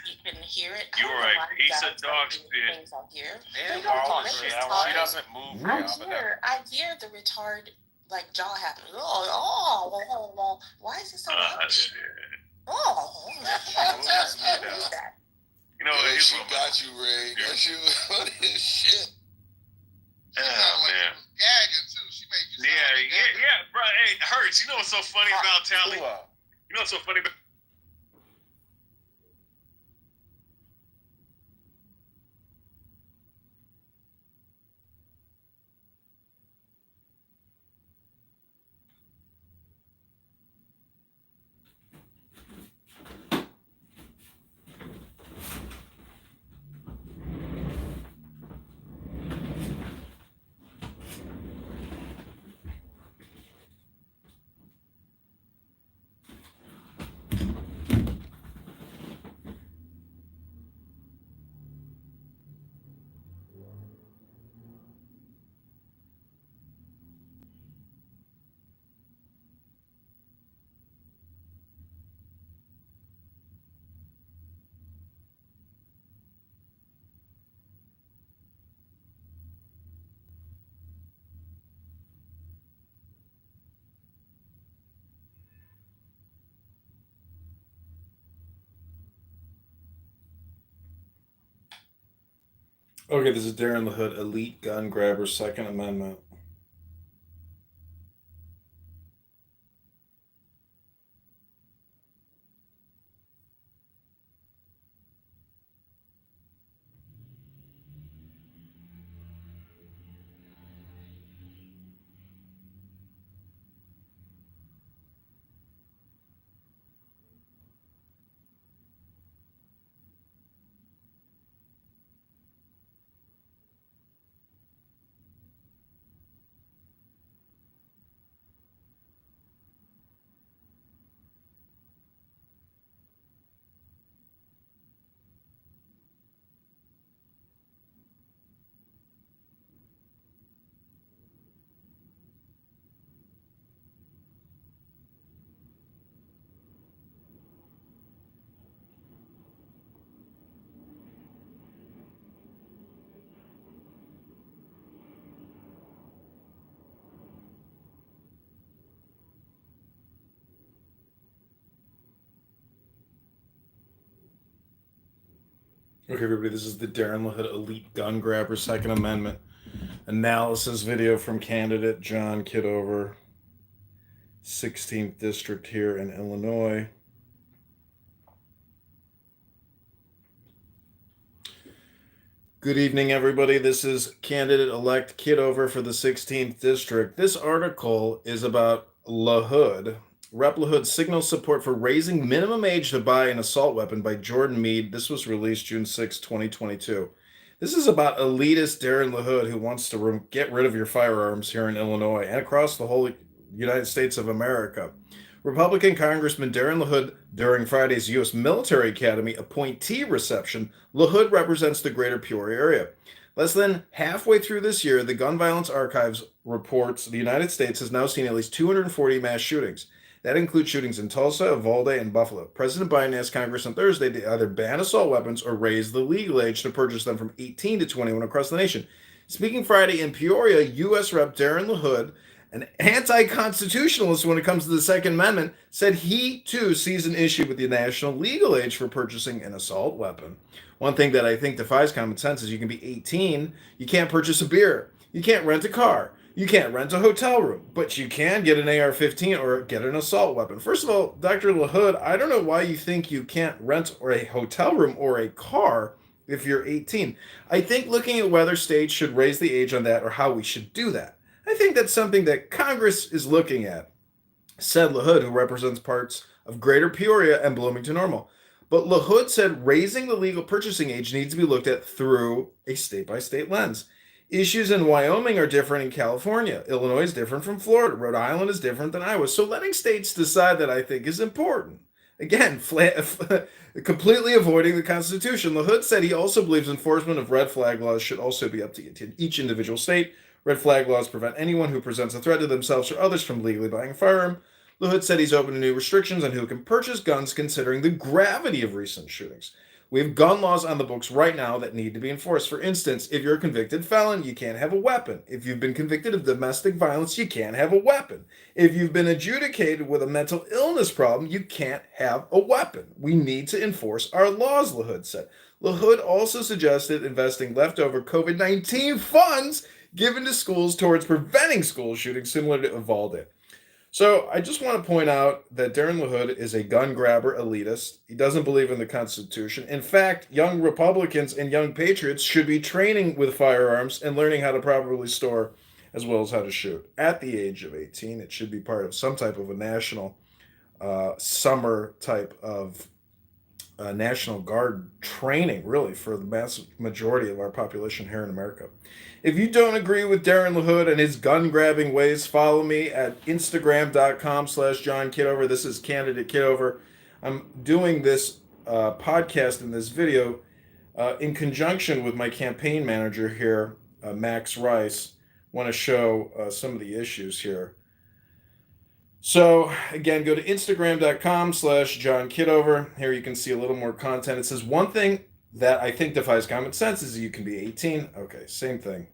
You can hear it. You're a piece of dog shit. Things out here. And She doesn't move very often. I hear the retard like jaw happen. Oh, why is it so loud? Shit. Oh, who's that? You know, Yeah, she got you, Ray. That shit was shit. Oh, man. Gagging too. She made you sound Yeah, bro. Hey, it hurts. You know what's so funny about Tally? You know what's so funny about Okay, this is Darren the Hood, Elite Gun Grabber, Second Amendment. Okay, everybody, this is the Darren LaHood Elite Gun Grabber Second Amendment analysis video from candidate John Kitover, 16th District here in Illinois. Good evening, everybody. This is candidate-elect Kitover for the 16th District. This article is about LaHood. Rep. LaHood signals support for raising minimum age to buy an assault weapon by Jordan Meade. This was released June 6, 2022. This is about elitist Darren LaHood who wants to get rid of your firearms here in Illinois and across the whole United States of America. Republican Congressman Darren LaHood, during Friday's U.S. Military Academy appointee reception, LaHood represents the greater Peoria area. Less than halfway through this year, the Gun Violence Archives reports the United States has now seen at least 240 mass shootings. That includes shootings in Tulsa, Uvalde, and Buffalo. President Biden asked Congress on Thursday to either ban assault weapons or raise the legal age to purchase them from 18 to 21 across the nation. Speaking Friday in Peoria, U.S. Rep. Darren LaHood, an anti-constitutionalist when it comes to the Second Amendment, said he, too, sees an issue with the national legal age for purchasing an assault weapon. One thing that I think defies common sense is you can be 18, you can't purchase a beer, you can't rent a car, you can't rent a hotel room, but you can get an AR-15 or get an assault weapon. First of all, Dr. LaHood, I don't know why you think you can't rent or a hotel room or a car if you're 18. I think looking at whether states should raise the age on that or how we should do that. I think that's something that Congress is looking at, said LaHood, who represents parts of Greater Peoria and Bloomington Normal. But LaHood said raising the legal purchasing age needs to be looked at through a state-by-state lens. Issues in Wyoming are different in California. Illinois is different from Florida. Rhode Island is different than Iowa. So letting states decide that I think is important. Again, completely avoiding the Constitution. LaHood said he also believes enforcement of red flag laws should also be up to each individual state. Red flag laws prevent anyone who presents a threat to themselves or others from legally buying a firearm. LaHood said he's open to new restrictions on who can purchase guns considering the gravity of recent shootings. We have gun laws on the books right now that need to be enforced. For instance, if you're a convicted felon, you can't have a weapon. If you've been convicted of domestic violence, you can't have a weapon. If you've been adjudicated with a mental illness problem, you can't have a weapon. We need to enforce our laws, LaHood said. LaHood also suggested investing leftover COVID-19 funds given to schools towards preventing school shootings similar to Uvalde. So I just want to point out that Darren LaHood is a gun grabber elitist. He doesn't believe in the Constitution. In fact, young Republicans and young patriots should be training with firearms and learning how to properly store as well as how to shoot. At the age of 18, it should be part of some type of a national summer type of National Guard training, really, for the massive majority of our population here in America. If you don't agree with Darren LaHood and his gun-grabbing ways, follow me at Instagram.com/John Kitover. This is Candidate Kitover. I'm doing this podcast in this video in conjunction with my campaign manager here, Max Rice. Want to show some of the issues here. So, again, go to Instagram.com/John Kitover. Here you can see a little more content. It says one thing that I think defies common sense is you can be 18. Okay, same thing.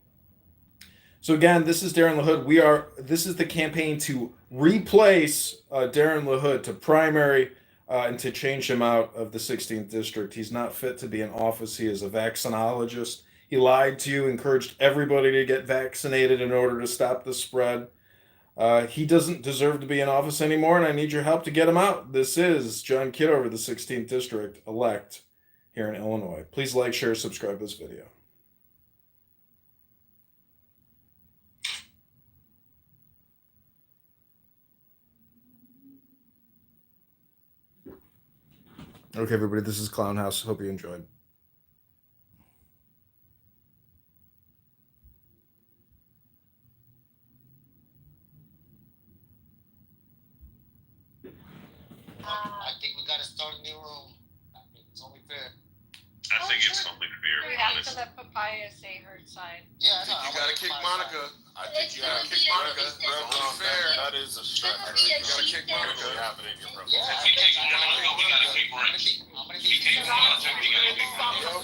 So again, this is Darren LaHood. This is the campaign to replace Darren LaHood to primary and to change him out of the 16th district. He's not fit to be in office. He is a vaccinologist. He lied to you, encouraged everybody to get vaccinated in order to stop the spread. He doesn't deserve to be in office anymore, and I need your help to get him out. This is John Kitover, the 16th district elect here in Illinois. Please like, share, subscribe to this video. Okay, everybody, this is Clown House. Hope you enjoyed. I think we got to start a new room. I think it's only fair. I think it's something fair. We have to let Papaya say her side. Yeah, I think you gotta kick Monica. I think you gotta kick Monica. It's only fair. That is a stretch. You gotta kick Monica. Happening in Yeah, If he takes Monica, we gotta kick Rich. If he takes Monica, we gotta kick Monica.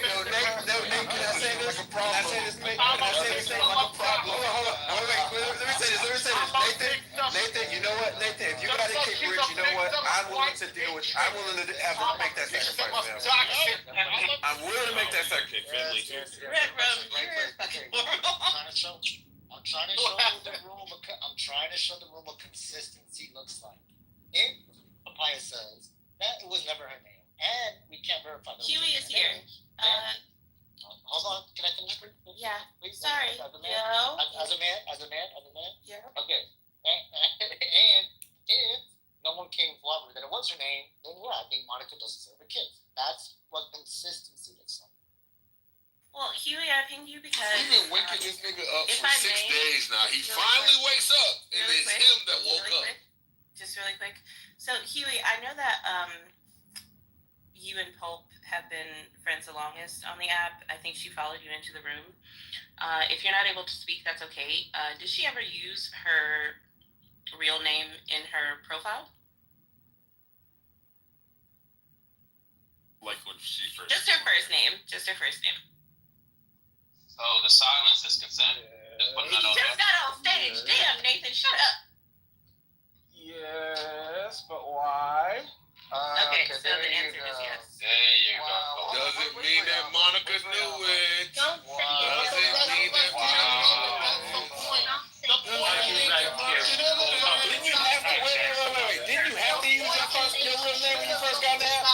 Nate, can I say this? Can I say this, Nate? Can I say this, Nate, like a problem? Hold on. Wait, let me say this. Nathan, Nathan, you know what, Nathan, if you gotta kick Rich, you know what, I'm willing to deal with, I'm willing to make that sacrifice, man. I'm willing to make that sacrifice. Red Rum, you're fucking horrible. I'm trying to show the room. I'm trying to show the room what consistency looks like. If Papaya says that it was never her name, and we can't verify that. Huey is here. Hold on. Can I finish? Yeah. Please. Sorry. As a man. No. As a man. Yeah. Okay. And if no one came forward that it was her name, then yeah, I think Monica doesn't serve her kids. That's what consistency looks like. Well, Huey, I pinged you because We've been waking this nigga up if for I 6 may, days now. He really finally quick. wakes up, and Really it's quick. him that woke Really up. quick. Just really quick. So, Huey, I know that you and Pulp have been friends the longest on the app. I think she followed you into the room. If you're not able to speak, that's okay. Did she ever use her real name in her profile? Like when she first. Just her first name. Just her first name. So the silence is consent. Just putting You that on just there. got on stage. Damn, Nathan, shut up. Yes, but why? Okay, so the answer is yes. There you Wow. go. Doesn't mean that Monica knew it. Don't Wow. Doesn't mean that Didn't you have to, wait. Didn't you have to use your real name when you first got in the app?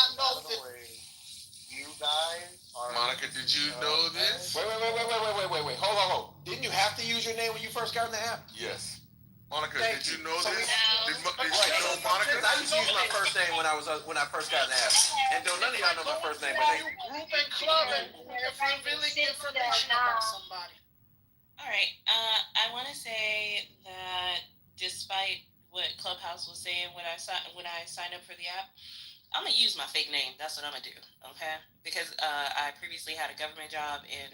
You guys are. Monica, did you know this? Wait. Hold on. Didn't you have to use your name when you first got in the app? Yes. Monica, Thank did you you. know So this? we- Did you know Monica? Because I used to use my first name when I first got in the app. And don't none of y'all know my first name, but they. Group and club and if revealing information about somebody. All right. I want to say that despite what Clubhouse was saying when I signed up for the app, I'm gonna use my fake name. That's what I'm gonna do. Okay? Because I previously had a government job, and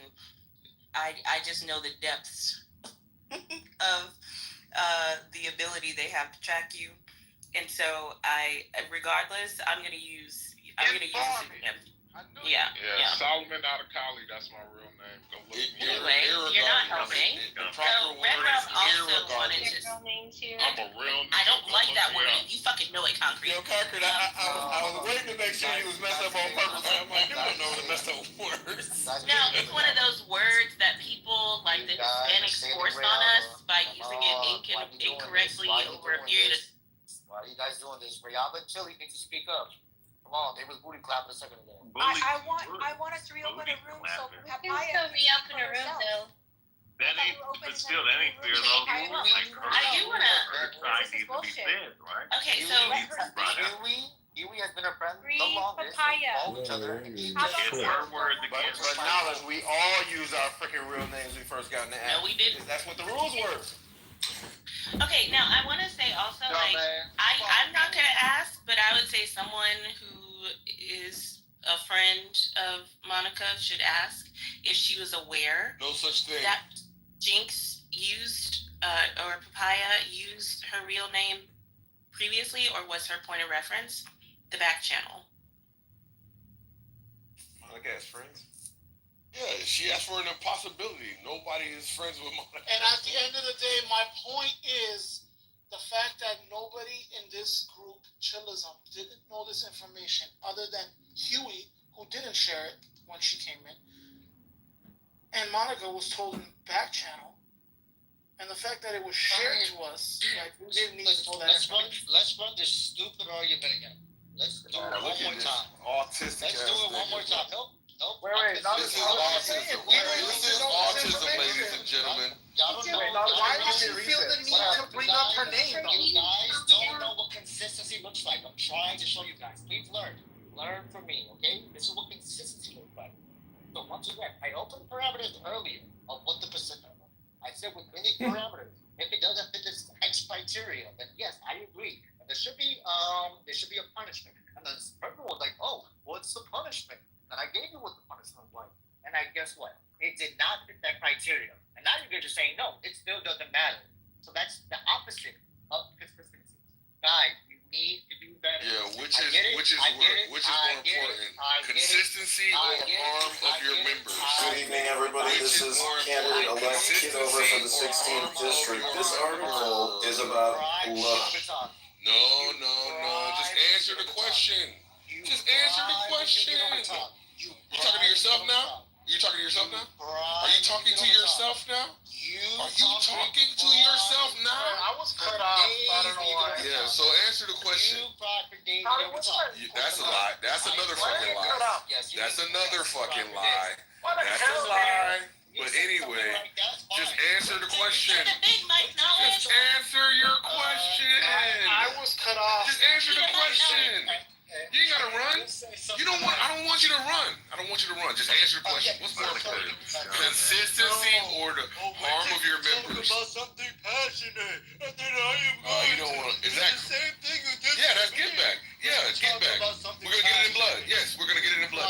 I just know the depths of the ability they have to track you, and so regardless, I'm gonna use a pseudonym. Yeah. Solomon out of Cali, that's my real name. Go look me up. Anyway, you're not helping. The So proper Red word Rum is also wanted irregardless. to. I'm a real nigga. I don't Go like look that me word. up. You fucking know it, Concrete. Yo, Concord, I was waiting to make sure you was messed up on purpose. I'm like, you don't know the messed up words. No, it's one of those words that people like the Hispanics forced on us by using it incorrectly over a period of. Why are you guys doing this? Rayaba and Chili need to speak up. Come on, they was booty clapping a second ago. I want us to reopen a room so Papaya You can still reopen a room though. That ain't, but still, that ain't fair though. I do wanna. Side needs to be fed, right? Okay, so Huey has been a friend Free the longest. Papaya. All each other. It's her word against But knowledge, we all use our freaking real names when we first got in the app. no, we didn't. That's what the rules were. Okay, now I want to say also, like, I'm not gonna ask, but I would say someone who is a friend of Monica should ask if she was aware No such thing. that Jinx used or Papaya used her real name previously, or was her point of reference the back channel? Monica has friends. Yeah, she asked for an impossibility. Nobody is friends with Monica. And at the end of the day, my point is the fact that nobody in this group, Chillism, didn't know this information other than Huey, who didn't share it when she came in. And Monica was told in back channel. And the fact that it was shared to us, like, we didn't need to know that information. Let's run this stupid argument again. Let's do it one more time. Autistic. Let's do it one more time. Nope. Wait, This is autism. This is autism, ladies and gentlemen. Y'all don't know. Why did you feel the need to bring up her name, though? You guys don't know what consistency looks like. I'm trying to show you guys. Please learn. Learn from me, okay? This is what consistency looks like. So once again, I opened parameters earlier of what the percent are. I said with any parameters, if it doesn't fit this X criteria, then yes, I agree. And there should be a punishment. And then everyone was like, oh, what's the punishment? And I gave you what the punishment was. And I guess what? It did not fit that criteria. And now you're just saying, no, it still doesn't matter. So that's the opposite of consistency. Guys, you need to do better. Yeah, which Which is more important? Consistency or harm of your members? Good evening, everybody. This is candidate elect Kitover for the 16th district. This article is about love. No. Just answer the question. Just answer the question. You talking to yourself now? You talking to yourself now? Are you talking to yourself now? Are you talking to yourself now? I was cut off. I don't know why. Yeah, so answer the question. That's a lie. That's another fucking lie. That's another fucking lie. That's a lie. But anyway, just answer the question. Just answer your question. I was cut off. Just answer the question. You ain't gotta run. You don't want. I don't want you to run. I don't want you to run. Just answer the question. What's more important, consistency or the harm of your members? About something passionate. You don't want. Exactly. Yeah, that's get back. Yeah, get back. We're gonna get it in blood. Yes, we're gonna get it in blood.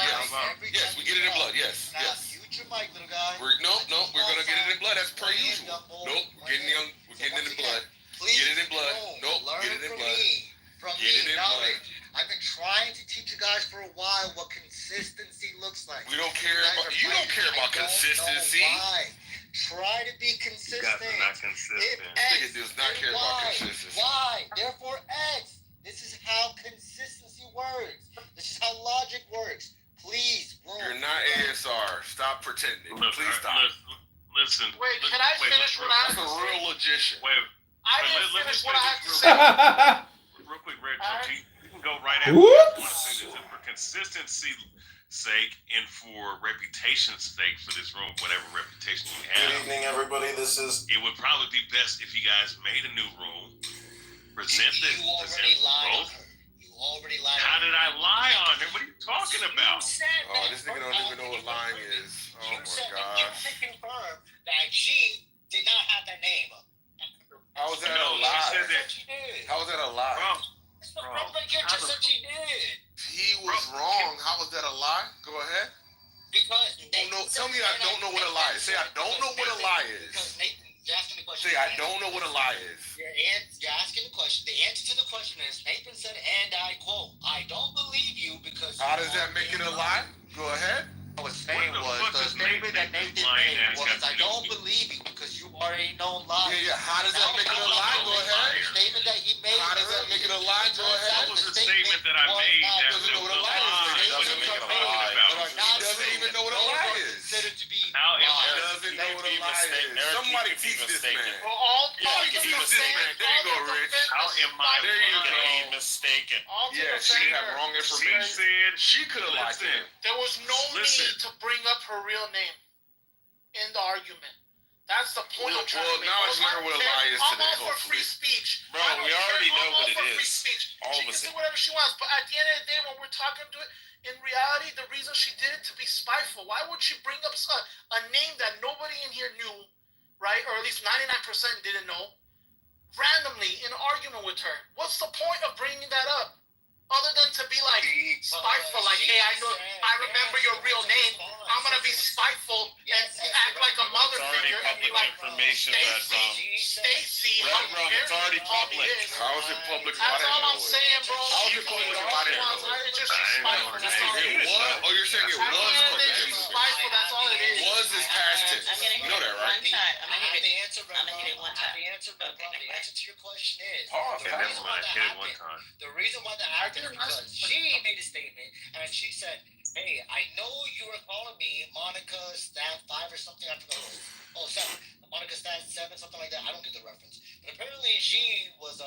Yes, we get it in blood. Yes. We're gonna get it in blood. That's per usual. Nope, we're getting it in blood. Get it in blood. Nope, get it in blood. Get it in blood. I've been trying to teach you guys for a while what consistency looks like. We don't care about. You don't care about consistency. Why? Try to be consistent. You guys are not consistent. Nigga does not care about consistency. Why? Therefore, X. This is how consistency works. This is how logic works. Please, bro. You're not ASR. Stop pretending. Look, Please stop. Listen. Wait, can I finish what I have That's to a say? real logician. I didn't finish what I have to say. Real quick, Red, you can go right after. Whoops. I want to say this. For consistency's sake and for reputation's sake for this room, whatever reputation you Good have, evening, everybody. This is it would probably be best if you guys made a new room, present the room. Already lied. How did I lie on it? What are you talking about? Oh, this nigga don't even know what lying is. Oh my gosh. You confirm that she did not have that name. How was that a No, lie? she said that. How was that a lie? You just said she did. He was wrong. How was that a lie? Go ahead. Because Tell me I don't know what a lie is. Say I don't know what a lie is. Because Nathan, you're asking the question. Say I don't know what a lie is. You're asking the question. The answer to the question is Nathan said, and I quote, "I don't believe you because." How does that make it a lie? Go ahead. What I was saying was the statement that Nathan made was, "I don't believe you because you already know lies." Yeah. How does that make it a lie? Go ahead. The statement that he made. How does that make it a lie? Go ahead. That was the statement that I made. That doesn't know what a lie is. doesn't make it a lie. He doesn't even know what a lie is. How am I? Doesn't know what a lie is. Somebody teach this man. All Teach this man. There you go, Rich. How am I There you going to go. be mistaken? Yeah, she had wrong information. She could have lied to him. There was no need to bring up her real name in the argument. That's the point I'm trying to make. Now I just learned what a lie is I'm today, all for free speech. Bro, I don't we already care. know I'm what all it for free is. speech. All She of can us. say whatever she wants, but at the end of the day, when we're talking to it, in reality, the reason she did it to be spiteful. Why would she bring up a name that nobody in here knew, right? Or at least 99% didn't know, randomly in an argument with her? What's the point of bringing that up? Other than to be like spiteful, like, hey, I remember your real name. I'm gonna be spiteful and act like a mother It's already figure and be public like, information, Red Rum. Stacy, Red Rum, it's already public. How is it public? That's all I'm saying, bro. How is it public? If I didn't know it? It's just spiteful. That's all it is. What? Oh, you're saying it was public? Spiteful. That's all it is. Was is past tense. I'm gonna You know that, right? one time. I'm gonna hit it. The answer, I'm gonna hit it one time. The answer to your question is. Pause. Okay, never mind. Hit it one time. The reason why that happened is because she made a statement and she said, "Hey, I know you were calling me Monica Stat 5 or something. I forgot. Oh, 7. Monica Stat 7, something like that. I don't get the reference. But apparently she was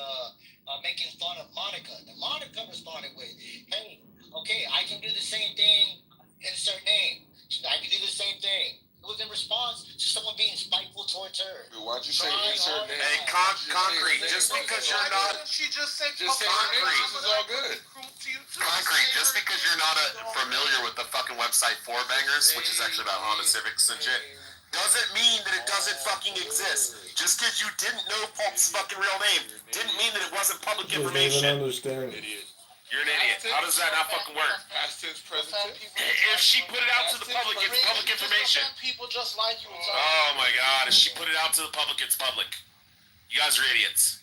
making fun of Monica. And Monica responded with, "Hey, okay, I can do the same thing. Insert name. I can do the same thing." It was in response to someone being spiteful towards her. Why'd you say insert name? Hey, concrete. Just because you're not She just said Just say her name. This is all good. concrete, just because you're not familiar with the fucking website Four Bangers, which is actually about Honda Civics and shit, doesn't mean that it doesn't fucking exist. Just because you didn't know Paul's fucking real name didn't mean that it wasn't public doesn't even information. understand. You're an idiot. How does that not fucking work? Past tense, present tense. If she put it out to the public, it's public information. People just like you. Oh my god, if she put it out to the public, it's public. You guys are idiots.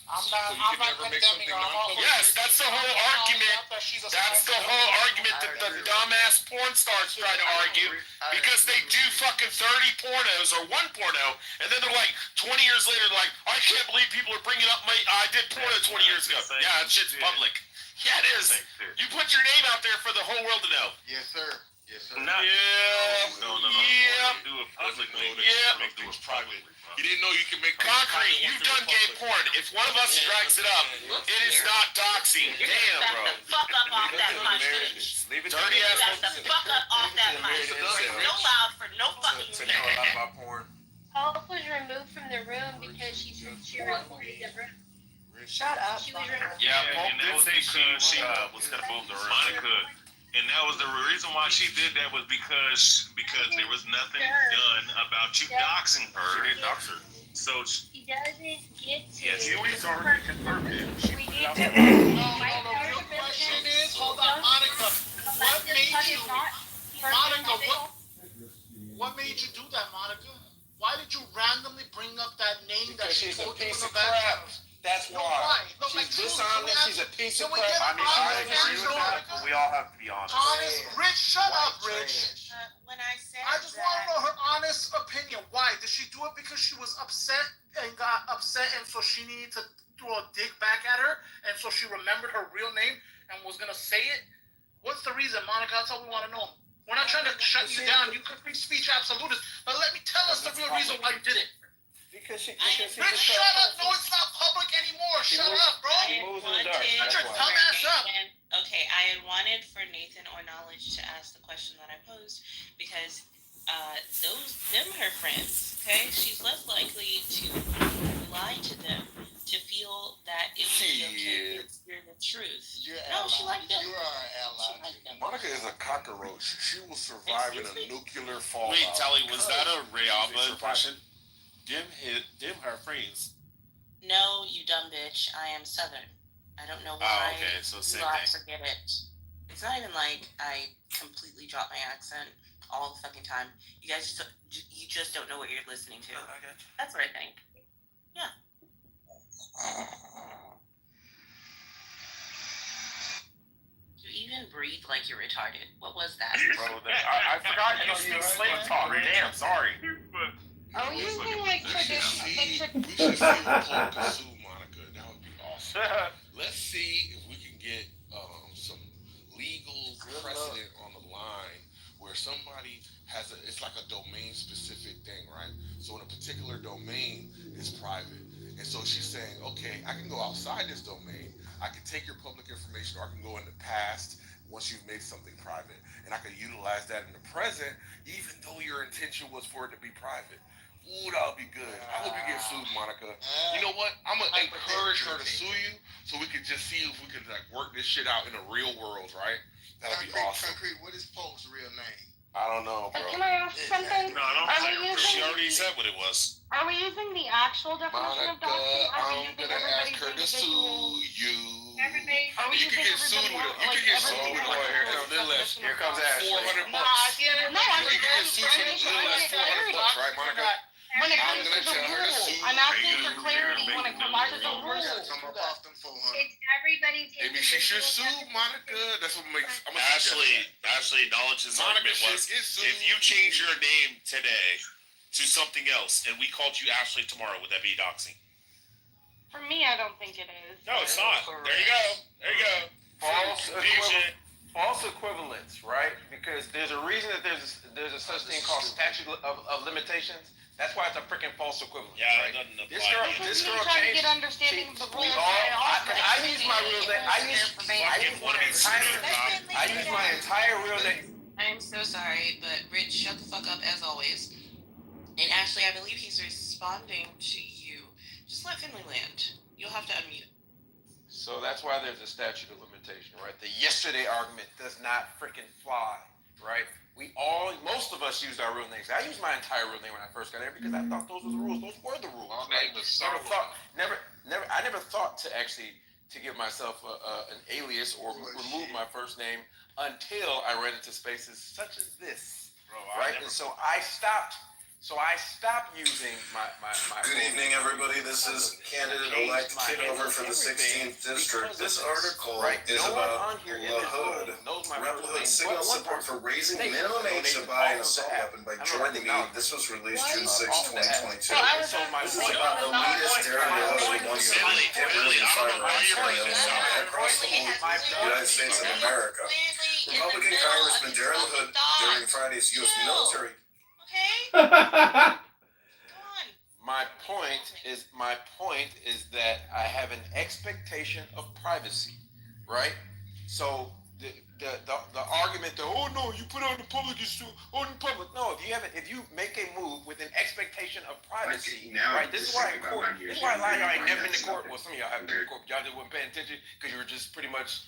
I'm So not. you I'm can not never make condemning her. something I'm also. Yes, that's the whole argument. She's a That's the whole argument that the dumbass porn stars try to argue because they do fucking 30 pornos or one porno, and then they're like 20 years later, they're like, I can't believe people are bringing up I did porno 20 years ago. Yeah, that shit's public. Yeah, it is. You put your name out there for the whole world to know. Yes, sir. Yes, sir. Yeah. No. Yeah. Do it publicly. Yeah. Make do it privately. You didn't know you can make Concrete, you've done gay porn. If one of us drags it up, it is not doxing. Damn, bro. Back the fuck up off that mic, bitch. Leave it Dirty ass. Back the fuck up off that mic. No loud for no fucking to know a lot about porn. Hope was removed from the room because she said she removed the room. Shut up. She was removed. Yeah, and Pope that did was say because she was gonna move the room. Monica, and that was the reason why she did that was because there was nothing done about you doxing her. She didn't dox her. So She doesn't get to. yes, you already confirmed it. We need to. No. Your question is, hold on, Monica. What made you, Monica? What made you do that, Monica? Why did you randomly bring up that name that Because she she's a told you piece in of the back? crap. That's No, why. why? No, like, She's truly, can we dishonest. have- She's a piece can of we crap. get I mean, I honest agree answer, with that, Monica? but we all have to be honest. Honest, Rich, shut up, White Rich. trash. When I said I just want to know her honest opinion. Why? Did she do it because she was upset and got upset and so she needed to throw a dig back at her and so she remembered her real name and was going to say it? What's the reason, Monica? That's all we want to know. We're not trying to shut you down. You could free speech absolutist, but let me tell us the real reason why you did it. Because Rich, shut up. No, it's not public anymore. Shut up, bro. I had moves in the wanted dark, that's Shut your why. dumb ass up. Okay, I had wanted for Nathan or Knowledge to ask the question that I posed because them her friends, okay? She's less likely to lie to them to feel that it would be okay to hear the truth. No, she liked them. You are an ally. She liked them. Monica is a cockroach. She will survive in a nuclear fallout. Wait, Tally, was that a Rayaba She's impression? Dim her friends. No, you dumb bitch. I am Southern. I don't know Oh, why okay, so same you lot thing. forget it. It's not even like I completely drop my accent all the fucking time. You guys just don't know what you're listening to. That's what I think. Yeah. You even breathe like you're retarded. What was that? Bro, I forgot you speak slave talk. Damn, sorry. Are we using like traditional? We should see Paul can sue Monica. That would be awesome. Let's see if we can get some legal precedent on the line where somebody has it's like a domain specific thing, right? So in a particular domain is private. And so she's saying, okay, I can go outside this domain, I can take your public information, or I can go in the past once you've made something private. And I can utilize that in the present, even though your intention was for it to be private. Ooh, that would be good. I hope you get sued, Monica. You know what? I'm gonna encourage her to sue you so we can just see if we can like work this shit out in the real world, right? That'd be awesome. Concrete, what is Pope's real name? I don't know, bro. Can I ask something? No, I don't Are think we she using already said what it was. Are we using the actual definition of Monica, doxing? Are we I'm using gonna ask her to everybody's sue individual? you. Are we You can using get sued with it. You like can get sued everybody's with it. Here comes the list. Here comes Ashley. $400. No, I'm You can get sued for the list. $400, right, Monica? When it I'm comes gonna to the tell her to rule, sue I'm asking for you. clarity when it comes to the rule. It's everybody's Maybe she should sue Monica. That's what makes. I'm gonna Ashley, Knowledge's Monica argument was, should get sued. if you change your name today to something else and we called you Ashley tomorrow, would that be doxing? For me, I don't think it is. No, it's not. There you go. There you go. False equivalence, right? Because there's a reason that there's a such thing called statute of limitations. That's why it's a freaking false equivalence. Yeah, right? it doesn't apply. This girl trying to changed. get understanding of the rules. I use my real name. I use my entire real name. I am so sorry, but Rich, shut the fuck up as always. And Ashley, I believe he's responding to you. Just let Finley land. You'll have to unmute. So that's why there's a statute of limitation, right? The yesterday argument does not freaking fly, right? Most of us used our real names. I used my entire real name when I first got here because I thought those were the rules. Those were the rules. Right? I never thought to actually to give myself an alias or remove my first name until I ran into spaces such as this, right? And so I stopped So I stopped using my Good evening, everybody. This is candidate-elect Kitover for the 16th District. This article is about La Hood. Replicate signal support for raising minimum age to buy an assault weapon by Join the League. This was released June 6, 2022. This is about elitist daring laws who wants to get rid of firearms across the United States of America. Republican Congressman Darren LaHood during Friday's U.S. military. My point is that I have an expectation of privacy, right? So the argument that no, you put it on the public is on the public. No, if you make a move with an expectation of privacy, right? This is why in court. This is why a lot of y'all ain't never been to court. Well, some of y'all have been to court, but y'all just wasn't paying attention because you were just pretty much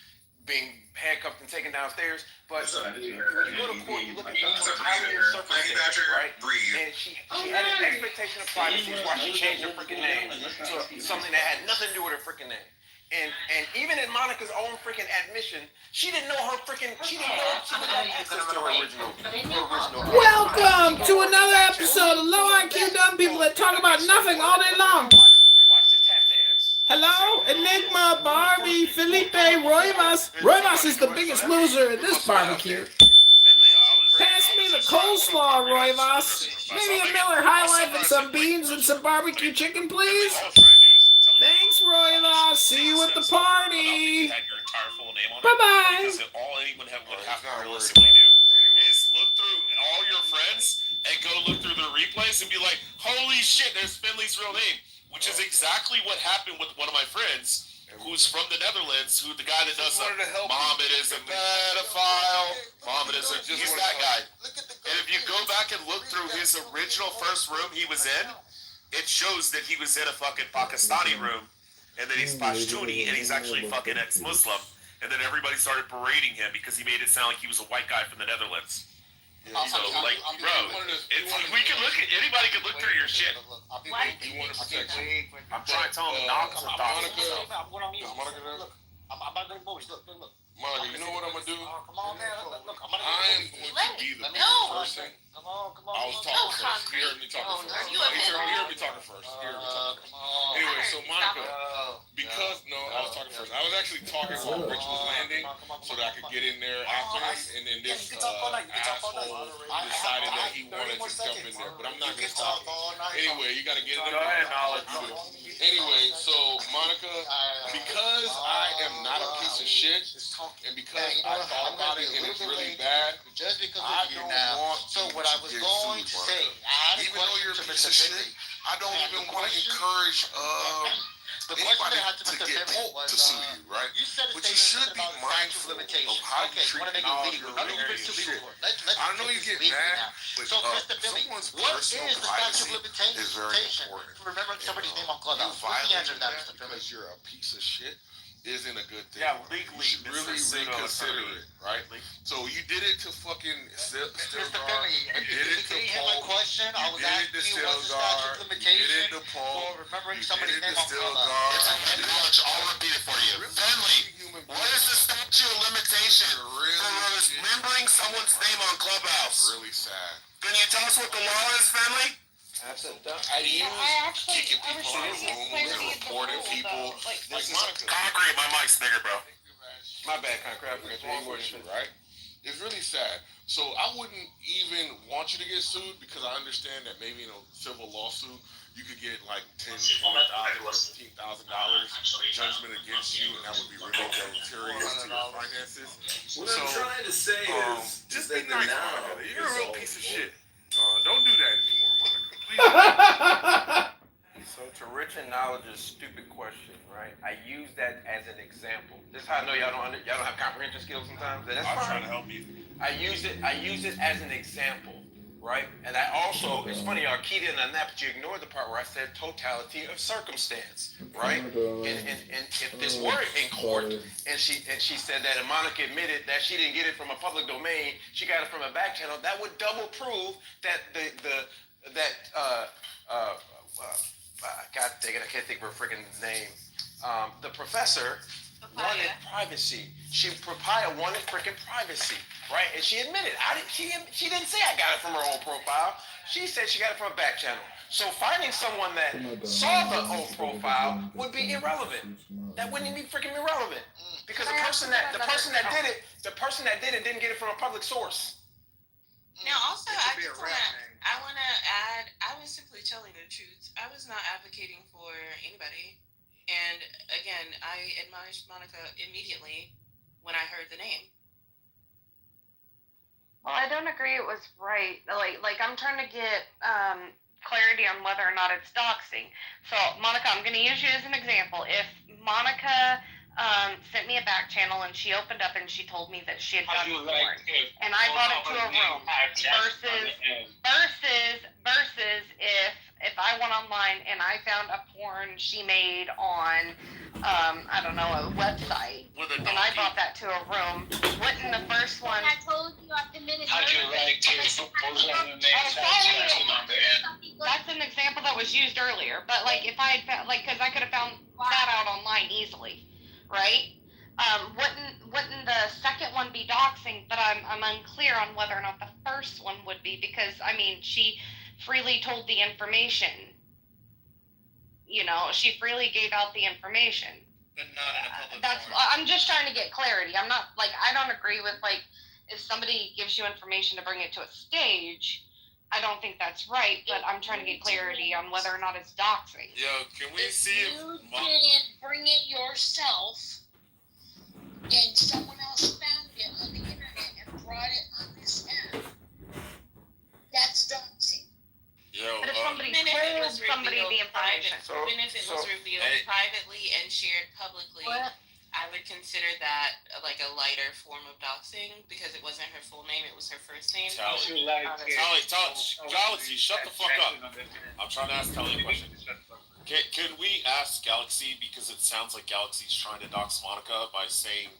being handcuffed and taken downstairs. But when you go to court, you look at the totality of circumstances, right? And she had an expectation of privacy, is why she changed her freaking name to something that had nothing to do with her freaking name. And even in Monica's own freaking admission, she didn't know her freaking. She didn't know she didn't have access to her original. Welcome to another episode of Low IQ Dumb People that talk about nothing all day long. Hello, Enigma, Barbie, Felipe, Roivas. Roivas is the biggest loser in this barbecue. Pass me the coleslaw, Roivas. Maybe a Miller High Life and some beans and some barbecue chicken, please. Thanks, Roivas. See you at the party. Bye-bye. Because all anyone would have to realistically do is look through all your friends and go look through their replays and be like, holy shit, there's Finley's real name. Which is exactly what happened with one of my friends who's from the Netherlands, who the guy that does Mohammed is a pedophile, Mohammed is a, he's that guy. And if you go back and look through his original first room he was in, it shows that he was in a fucking Pakistani room, and that he's Pashtuni, and he's actually fucking ex-Muslim, and then everybody started berating him because he made it sound like he was a white guy from the Netherlands. So, like, bro, we can look at, anybody can look through your shit. I'm trying to tell him knock some thoughts. I'm about to go movies. Look. Monica, you know what I'm gonna do? Come on, man. Look, I'm I am going to be the person. Come on. I was talking first. He heard me talking first. He heard me talking first. Anyway, so Monica, because I was talking first. I was actually talking while Rich was landing, so that I could get in there after him, and then this asshole decided that he wanted to jump in there, but I'm not gonna stop him. Anyway, you gotta get in there. Go ahead, knowledge. Anyway, so Monica, because I am not a piece of shit, and because I thought about it and it's really bad, just because I don't want. So what I was going to say, I had even though you're a piece of shit, I don't even want to encourage anybody to get to sue you, right? But you should be mindful of how you treat people. I know you get mad, but someone's personal privacy is very important. Remember somebody's name on Clubhouse. You violating that because you're a piece of shit isn't a good thing. Yeah, legally, you should really reconsider it, right? So you did it to fucking Stilgar. You did it to Paul. You did it to Stilgar. You did it to Paul. Remembering somebody's name on Clubhouse. I'll repeat it for you. Finley, what is the statute of limitation for remembering someone's name on Clubhouse? Really sad. Can you tell us what the law is, Finley? I use kicking people out of rooms and reporting people. Like Monica. Concrete, my mic's bigger, bro. My bad, Concrete. I forgot your word, right? It's really sad. So I wouldn't even want you to get sued because I understand that maybe in a civil lawsuit you could get like $10,000, $15,000 judgment against you, and that would be really deleterious to your finances. What I'm trying to say is just be nice, Monica. You're a real piece of shit. Don't do that anymore, Monica. So to Rich and Knowledge's stupid question, right? I use that as an example. This is how I know y'all don't have comprehension skills sometimes. And that's I'm fine. trying to help you. I use it as an example, right? And I also, it's funny, y'all keyed in on that, but you ignored the part where I said totality of circumstance, right? And if this were in court, and she said that, and Monica admitted that she didn't get it from a public domain, she got it from a back channel, that would double prove that God dang it, I can't think of her freaking name. The professor wanted privacy. Papaya wanted freaking privacy. right? And she admitted, she didn't say I got it from her old profile. She said she got it from a back channel. So finding someone that saw the old profile would be irrelevant. That wouldn't even be freaking irrelevant. Because the person that did it didn't get it from a public source. Now, also, I want to add, I was simply telling the truth. I was not advocating for anybody. And again, I admonished Monica immediately when I heard the name. Well, I don't agree it was right. Like I'm trying to get clarity on whether or not it's doxing. So, Monica, I'm going to use you as an example. If Monica sent me a back channel and she opened up and she told me that she had done porn, and I brought it to a room, versus if I went online and I found a porn she made on I don't know, a website, and I brought that to a room, wouldn't the first one? I told you at the minute. How'd you like to post on the name? That's an example that was used earlier, but like if I had found, like, because I could have found that out online easily, right? Wouldn't the second one be doxing? But I'm unclear on whether or not the first one would be, because I mean she freely told the information. You know, she freely gave out the information. But not in a public That's. forum. I'm just trying to get clarity. I'm not like, I don't agree with like, if somebody gives you information to bring it to a stage, I don't think that's right. But I'm trying to get clarity on whether or not it's doxing. Yo, can we If see you didn't bring it yourself, and someone else found it on the internet and brought it on this app, that's doxing. Yo, But if somebody Even if it told was somebody revealed the information. even if it was revealed privately and shared publicly, What? I would consider that like a lighter form of doxing because it wasn't her full name; it was her first name. Galaxy, shut the fuck up. I'm trying to ask Tally a question. Can we ask Galaxy, because it sounds like Galaxy's trying to dox Monica by saying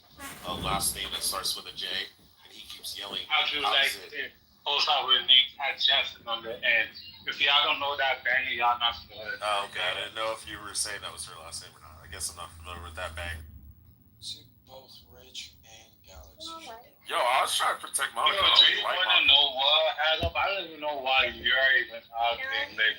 a last name that starts with a J, and he keeps yelling. How'd you how like is it? to post out with name at Jackson on the end? If y'all don't know that banger, y'all not familiar. Oh, okay. I didn't know if you were saying that was her last name or not. I guess I'm not familiar with that bang. See, both Rich and Galaxy. Yo, I was trying to protect Monica. Yo, I do don't you like want to Monica. know what? I don't even know why you're even out there. Like,